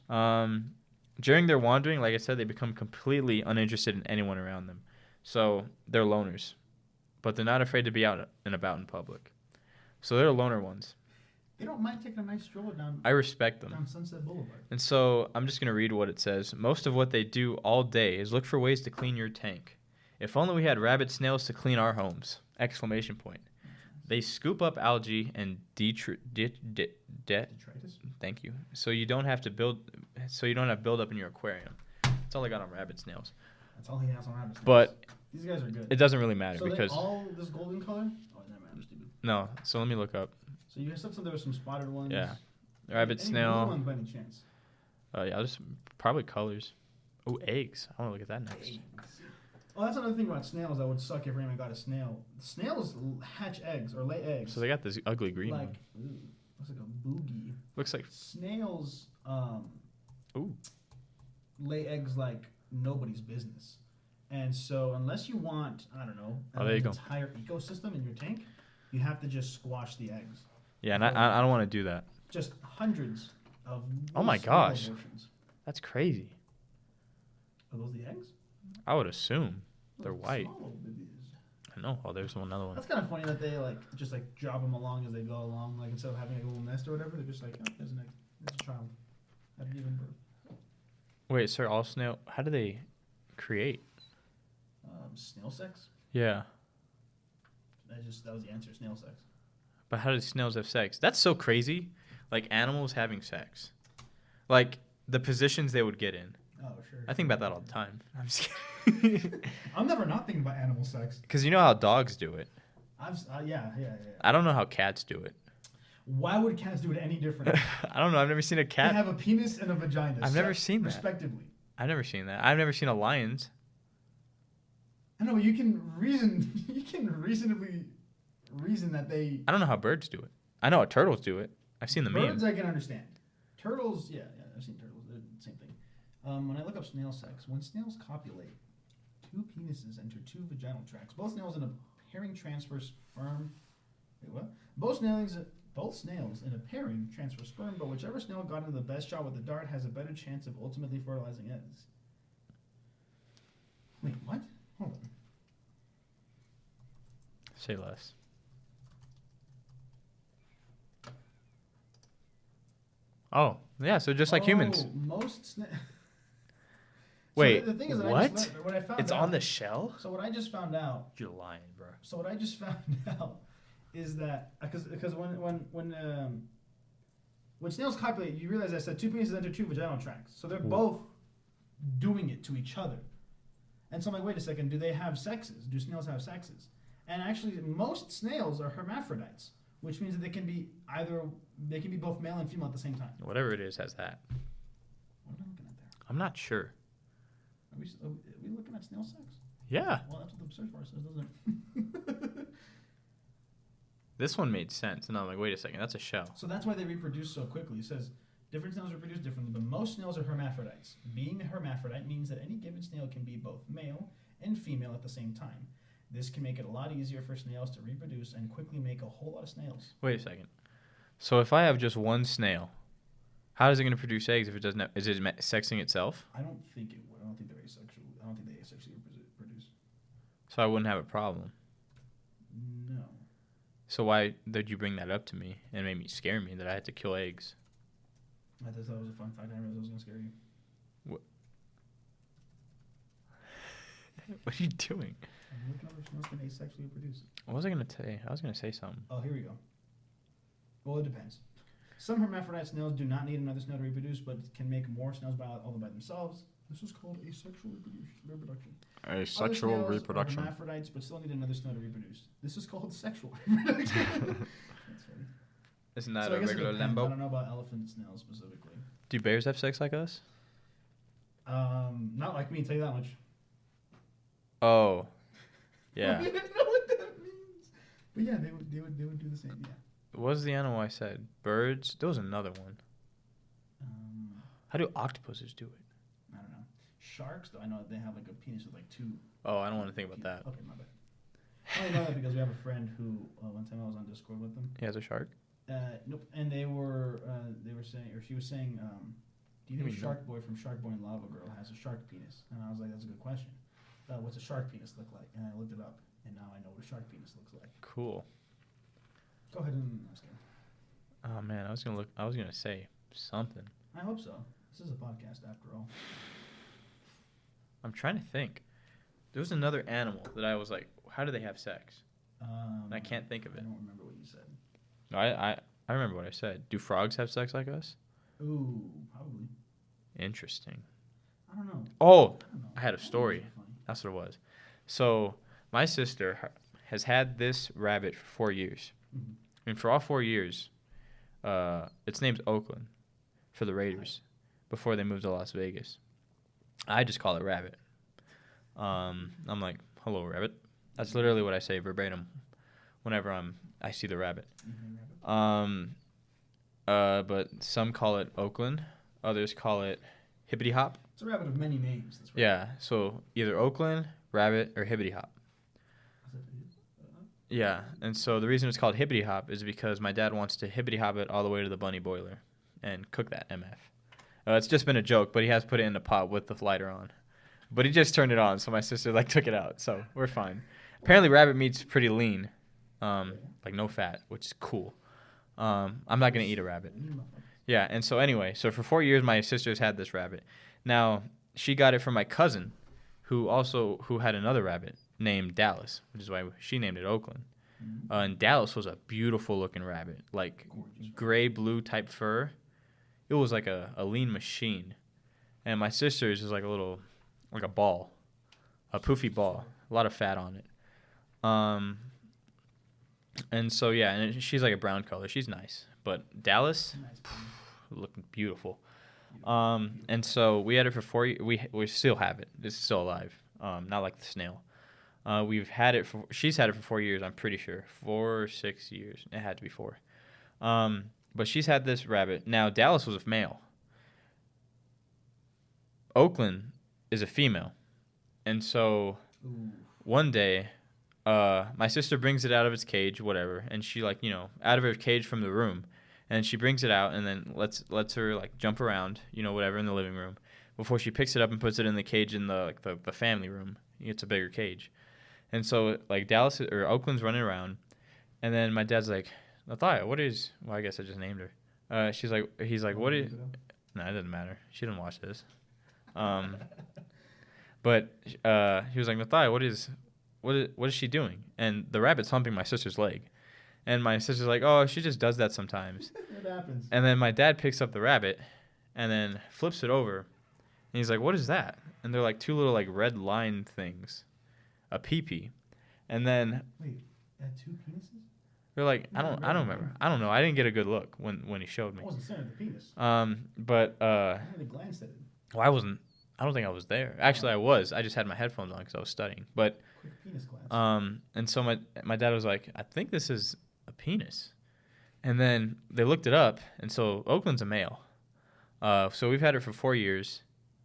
During their wandering, like I said, they become completely uninterested in anyone around them. So they're loners, but they're not afraid to be out and about in public. So they're loner ones. They don't mind taking a nice stroll down. I respect them. Down Sunset Boulevard. And so I'm just gonna read what it says. Most of what they do all day is look for ways to clean your tank. If only we had rabbit snails to clean our homes! Exclamation point. They scoop up algae and Detritus? thank you. So you don't have buildup in your aquarium. That's all I got on rabbit snails. That's all he has on rabbit snails. But these guys are good. it doesn't really matter So because they all this golden color? Oh, never mind. I'm stupid. no. So let me look up. So you said there were some spotted ones. Yeah, rabbit Any blue snail. ones by any chance? Yeah, I'll just probably colors. Oh, eggs. I want to look at that next. Oh, that's another thing about snails that would suck if Raymond got a snail. Snails hatch eggs or lay eggs. So they got this ugly green one. Ooh, looks like a boogie. Looks like Snails ooh. lay eggs like nobody's business. And so unless you want, I don't know, Oh, there you go. entire ecosystem in your tank, you have to just squash the eggs. Yeah, and I don't want to do that. Just hundreds of Oh my small gosh. abortions. That's crazy. Are those the eggs? I would assume they're Those white. small little babies. I know. Oh, there's another one. That's kind of funny that they like just like drop them along as they go along. Like instead of having a little nest or whatever, they're just like, oh, there's an egg. There's a child. Had an even birth. Wait, sir, all snail. How do they create? Snail sex. Yeah. That was the answer. Snail sex. But how do snails have sex? That's so crazy. Like animals having sex. Like the positions they would get in. Oh, sure. I think about that all the time. I'm just kidding. I'm never not thinking about animal sex. Because you know how dogs do it. Yeah. I don't know how cats do it. Why would cats do it any different? I don't know. I've never seen a They cat. have a penis and a vagina. I've never seen that. Respectively. I've never seen that. I've never seen a lion's. I know, but you can reasonably reason that they. I don't know how birds do it. I know how turtles do it. I've seen the Birds memes. I can understand. Turtles, yeah, I've seen turtles. They're the same thing. When I look up snail sex, when snails copulate, 2 penises enter 2 vaginal tracts. Both snails in a pairing transfer sperm. Wait, what? Both snails in a pairing transfer sperm, but whichever snail got into the best shot with the dart has a better chance of ultimately fertilizing eggs. Wait, what? Hold on. Say less. Oh, yeah, so just like humans. Most Wait, so the thing is that what? what I found It's out, on the shell? So what I just found out. You're lying, bro. So what I just found out is that because when snails copulate, you realize I said 2 penises enter 2 vaginal tracts. So they're both doing it to each other. And so I'm like, wait a second, do they have sexes? Do snails have sexes? And actually, most snails are hermaphrodites, which means that they can be both male and female at the same time. Whatever it is has that. What am I looking at there? I'm not sure. Are we looking at snail sex? Yeah. Well, that's what the search bar says, doesn't it? This one made sense. And I'm like, wait a second, that's a shell. So that's why they reproduce so quickly. It says different snails reproduce differently, but most snails are hermaphrodites. Being a hermaphrodite means that any given snail can be both male and female at the same time. This can make it a lot easier for snails to reproduce and quickly make a whole lot of snails. Wait a second. So if I have just one snail, how is it going to produce eggs if it doesn't have, is it sexing itself? I don't think it would. I don't think they're asexual. I don't think they asexually reproduce. So I wouldn't have a problem. No. So why did you bring that up to me and made me scare me that I had to kill eggs? I just thought it was a fun fact. I didn't realize it was going to scare you. What are you doing? I'm looking up if snails can asexually reproduce. What was I going to say? I was going to say something. Oh, here we go. Well, it depends. Some hermaphrodite snails do not need another snail to reproduce, but can make more snails all by themselves. This is called asexual reproduction. Asexual Other snails reproduction. are hermaphrodites, but still need another snail to reproduce. This is called sexual reproduction. That's funny. Isn't that So I a guess it regular depends. I Lambo? don't know about elephant snails specifically. Do bears have sex like us? Not like me, tell you that much. Oh. Yeah. I don't even know what that means. But yeah, they would do the same. Yeah. What was the animal I said? Birds? There was another one. How do octopuses do it? I don't know. Sharks, though, I know they have like a penis with like 2. Oh, I don't want to think about that. Okay, my bad. I only know that because we have a friend who one time I was on Discord with them. He has a shark? Nope. And they were saying, or she was saying, do you think Shark Boy from Shark Boy and Lava Girl has a shark penis? And I was like, that's a good question. What's a shark penis look like? And I looked it up, and now I know what a shark penis looks like. Cool. Go ahead and ask him. Oh man, I was gonna say something. I hope so. This is a podcast after all. I'm trying to think. There was another animal that I was like, how do they have sex? And I can't think of it. I don't remember what you said. I remember what I said. Do frogs have sex like us? Ooh, probably. Interesting. I don't know. Oh, I don't know. I had a story. That's what it was. So my sister has had this rabbit for 4 years. Mm-hmm. And for all 4 years, its name's Oakland for the Raiders before they moved to Las Vegas. I just call it Rabbit. I'm like, hello, Rabbit. That's literally what I say verbatim whenever I see the rabbit. But some call it Oakland. Others call it Hippity Hop. It's a rabbit of many names. That's right. Yeah, so either Oakland, Rabbit, or Hippity Hop. Yeah, and so the reason it's called Hippity Hop is because my dad wants to hippity hop it all the way to the bunny boiler and cook that MF. It's just been a joke, but he has put it in a pot with the lighter on. But he just turned it on, so my sister took it out, so we're fine. Apparently, rabbit meat's pretty lean, like no fat, which is cool. I'm not gonna eat a rabbit. Yeah, and so anyway, so for 4 years, my sister's had this rabbit. Now she got it from my cousin, who had another rabbit named Dallas, which is why she named it Oakland. And Dallas was a beautiful looking rabbit, like gray blue type fur. It was like a lean machine. And my sister's is like a ball, a poofy ball, a lot of fat on it. And so yeah, and she's like a brown color. She's nice, but Dallas, looking beautiful. And so we had it for 4 years. We still have it. It's still alive. Not like the snail. She's had it for 4 years. I'm pretty sure 4 or 6 years. It had to be 4. But she's had this rabbit. Now Dallas was a male. Oakland is a female, and so one day, my sister brings it out of its cage, whatever, and she out of her cage from the room, and she brings it out and then lets her like jump around, whatever in the living room, before she picks it up and puts it in the cage in the family room. It's a bigger cage, and so like Dallas or Oakland's running around, and then my dad's like, Nathia, what is? Well, I guess I just named her. He's like, what is? No, it doesn't matter. She didn't watch this. But he was like, Nathia, what is she doing? And the rabbit's humping my sister's leg. And my sister's like, oh, she just does that sometimes. It happens. And then my dad picks up the rabbit and then flips it over. And he's like, what is that? And they're like 2 little like red line things, a pee-pee. And then wait, it had 2 penises? they're like, I don't remember. I don't know. I didn't get a good look when he showed me. I wasn't staring at the penis. But I only glanced at it. well, I don't think I was there. Actually, I was. I just had my headphones on because I was studying. But Quick penis glance. and so my dad was like, I think this is a penis. And then they looked it up, and so Oakland's a male. So we've had it for 4 years,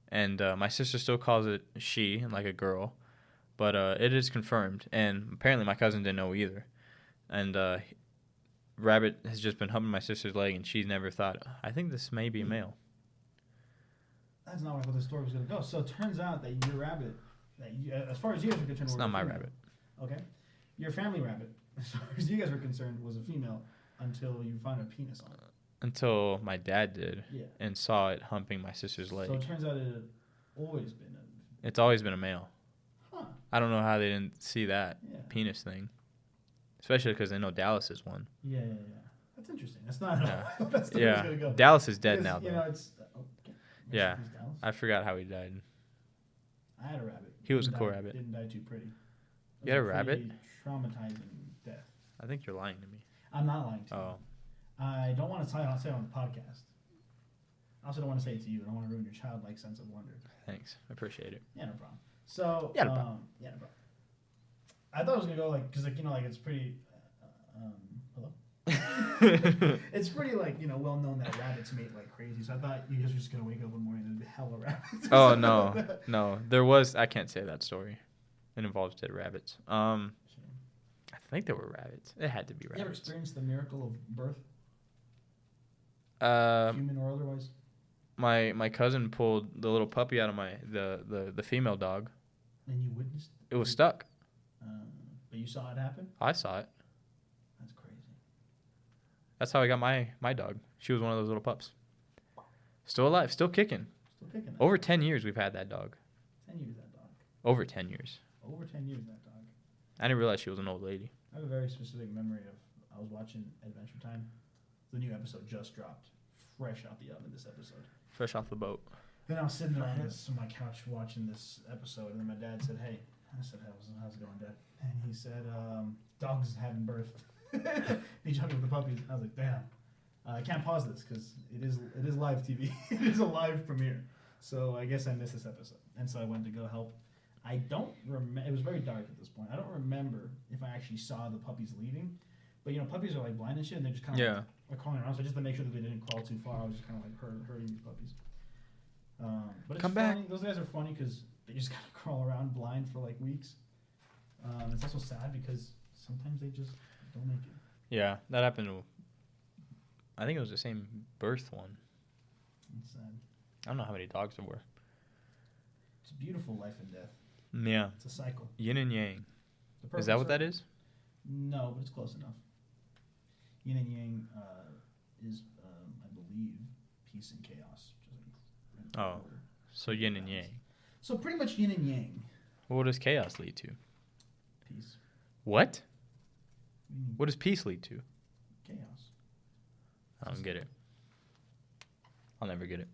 and my sister still calls it she, like a girl, but it is confirmed. And apparently my cousin didn't know either. And Rabbit has just been humping my sister's leg, and she's never thought, I think this may be a male. That's not where I thought the story was going to go. So it turns out that your rabbit, as far as you guys are concerned, It's not my rabbit. Okay. Your family rabbit, as far as you guys were concerned, was a female until you found a penis on it. Until my dad did, Yeah. and saw it humping my sister's leg. So it turns out it had always been It's always been a male. Huh. I don't know how they didn't see that Yeah. penis thing. Especially because they know Dallas is one. Yeah. That's interesting. That's not Yeah. how that story was going to go. Dallas is dead Because, now, though. it's... okay. Yeah. Who's Dallas? I forgot how he died. I had a rabbit. He was a Didn't cool die- rabbit. Didn't die too pretty. You had a rabbit? Traumatizing death. I think you're lying to me. I'm not lying to you. Oh. I don't want to say it on the podcast. I also don't want to say it to you. I don't want to ruin your childlike sense of wonder. Thanks. I appreciate it. Yeah, no problem. So, Yeah, no problem. Yeah, no problem. I thought it was gonna go like, cause like it's pretty. Hello. It's pretty well known that rabbits mate like crazy. So I thought you guys were just gonna wake up one morning and there'd be hella rabbits. Oh, no. There was, I can't say that story. It involves dead rabbits. I think there were rabbits. It had to be You ever rabbits. experienced the miracle of birth, Uh, human or otherwise? my cousin pulled the little puppy out of the female dog. And you witnessed? It was stuck. But you saw it happen? I saw it. That's crazy. That's how I got my dog. She was one of those little pups. Still alive, still kicking. Still kicking. That. Over 10 years we've had that dog. 10 years that dog. Over 10 years. Over 10 years that dog. I didn't realize she was an old lady. I have a very specific memory of I was watching Adventure Time. The new episode just dropped, fresh out the oven. This episode. Fresh off the boat. Then I was sitting there on my couch watching this episode, and then my dad said, "Hey," I said, "How's it going, Dad?" And he said, "Dog's having birth." He jumped with the puppies. I was like, "Damn, I can't pause this because it is live TV. It is a live premiere." So I guess I missed this episode, and so I went to go help. I don't remember. It was very dark at this point. I don't remember if I actually saw the puppies leaving, but puppies are like blind and shit, and they're just kind of like crawling around. So just to make sure that they didn't crawl too far, I was just kind of like hurting these puppies. But it's Come funny. back. Those guys are funny because they just kind of crawl around blind for like weeks. It's also sad because sometimes they just don't make it. Yeah, that happened. I think it was the same birth one. It's sad. I don't know how many dogs there were. It's beautiful, life and death. Yeah. It's a cycle. Yin and yang. The Is that what perfect that is? No, but it's close enough. Yin and yang is, I believe, peace and chaos. Oh, so yin and yang. So pretty much yin and yang. What does chaos lead to? Peace. What? What does peace lead to? Chaos. I don't get it. I'll never get it.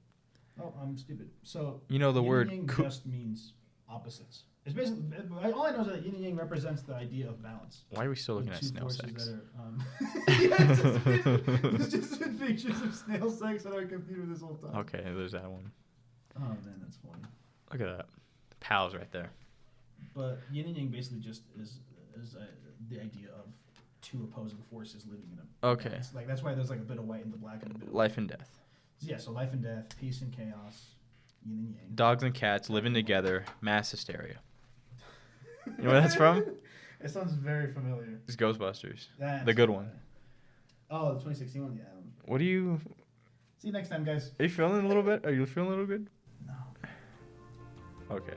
Oh, I'm stupid. So You know the yin word and yang ku- just means opposites. It's basically all I know is that yin and yang represents the idea of balance. Why are we still looking The at two snail forces sex? that are, yeah, it's just been pictures of snail sex on our computer this whole time. Okay, there's that one. Oh man, that's funny. Look at that. The pals right there. But yin and yang basically just is the idea of two opposing forces living in a Okay. balance. Like that's why there's like a bit of white and the black and a bit of Life and death. Yeah, so life and death, peace and chaos, yin and yang. Dogs and cats living together, mass hysteria. You know where that's from? It sounds very familiar. It's Ghostbusters. That's The good one. Oh, the 2016 one? Yeah. That one's What do you... See you next time, guys. Are you feeling a little bit? Are you feeling a little good? No. Okay.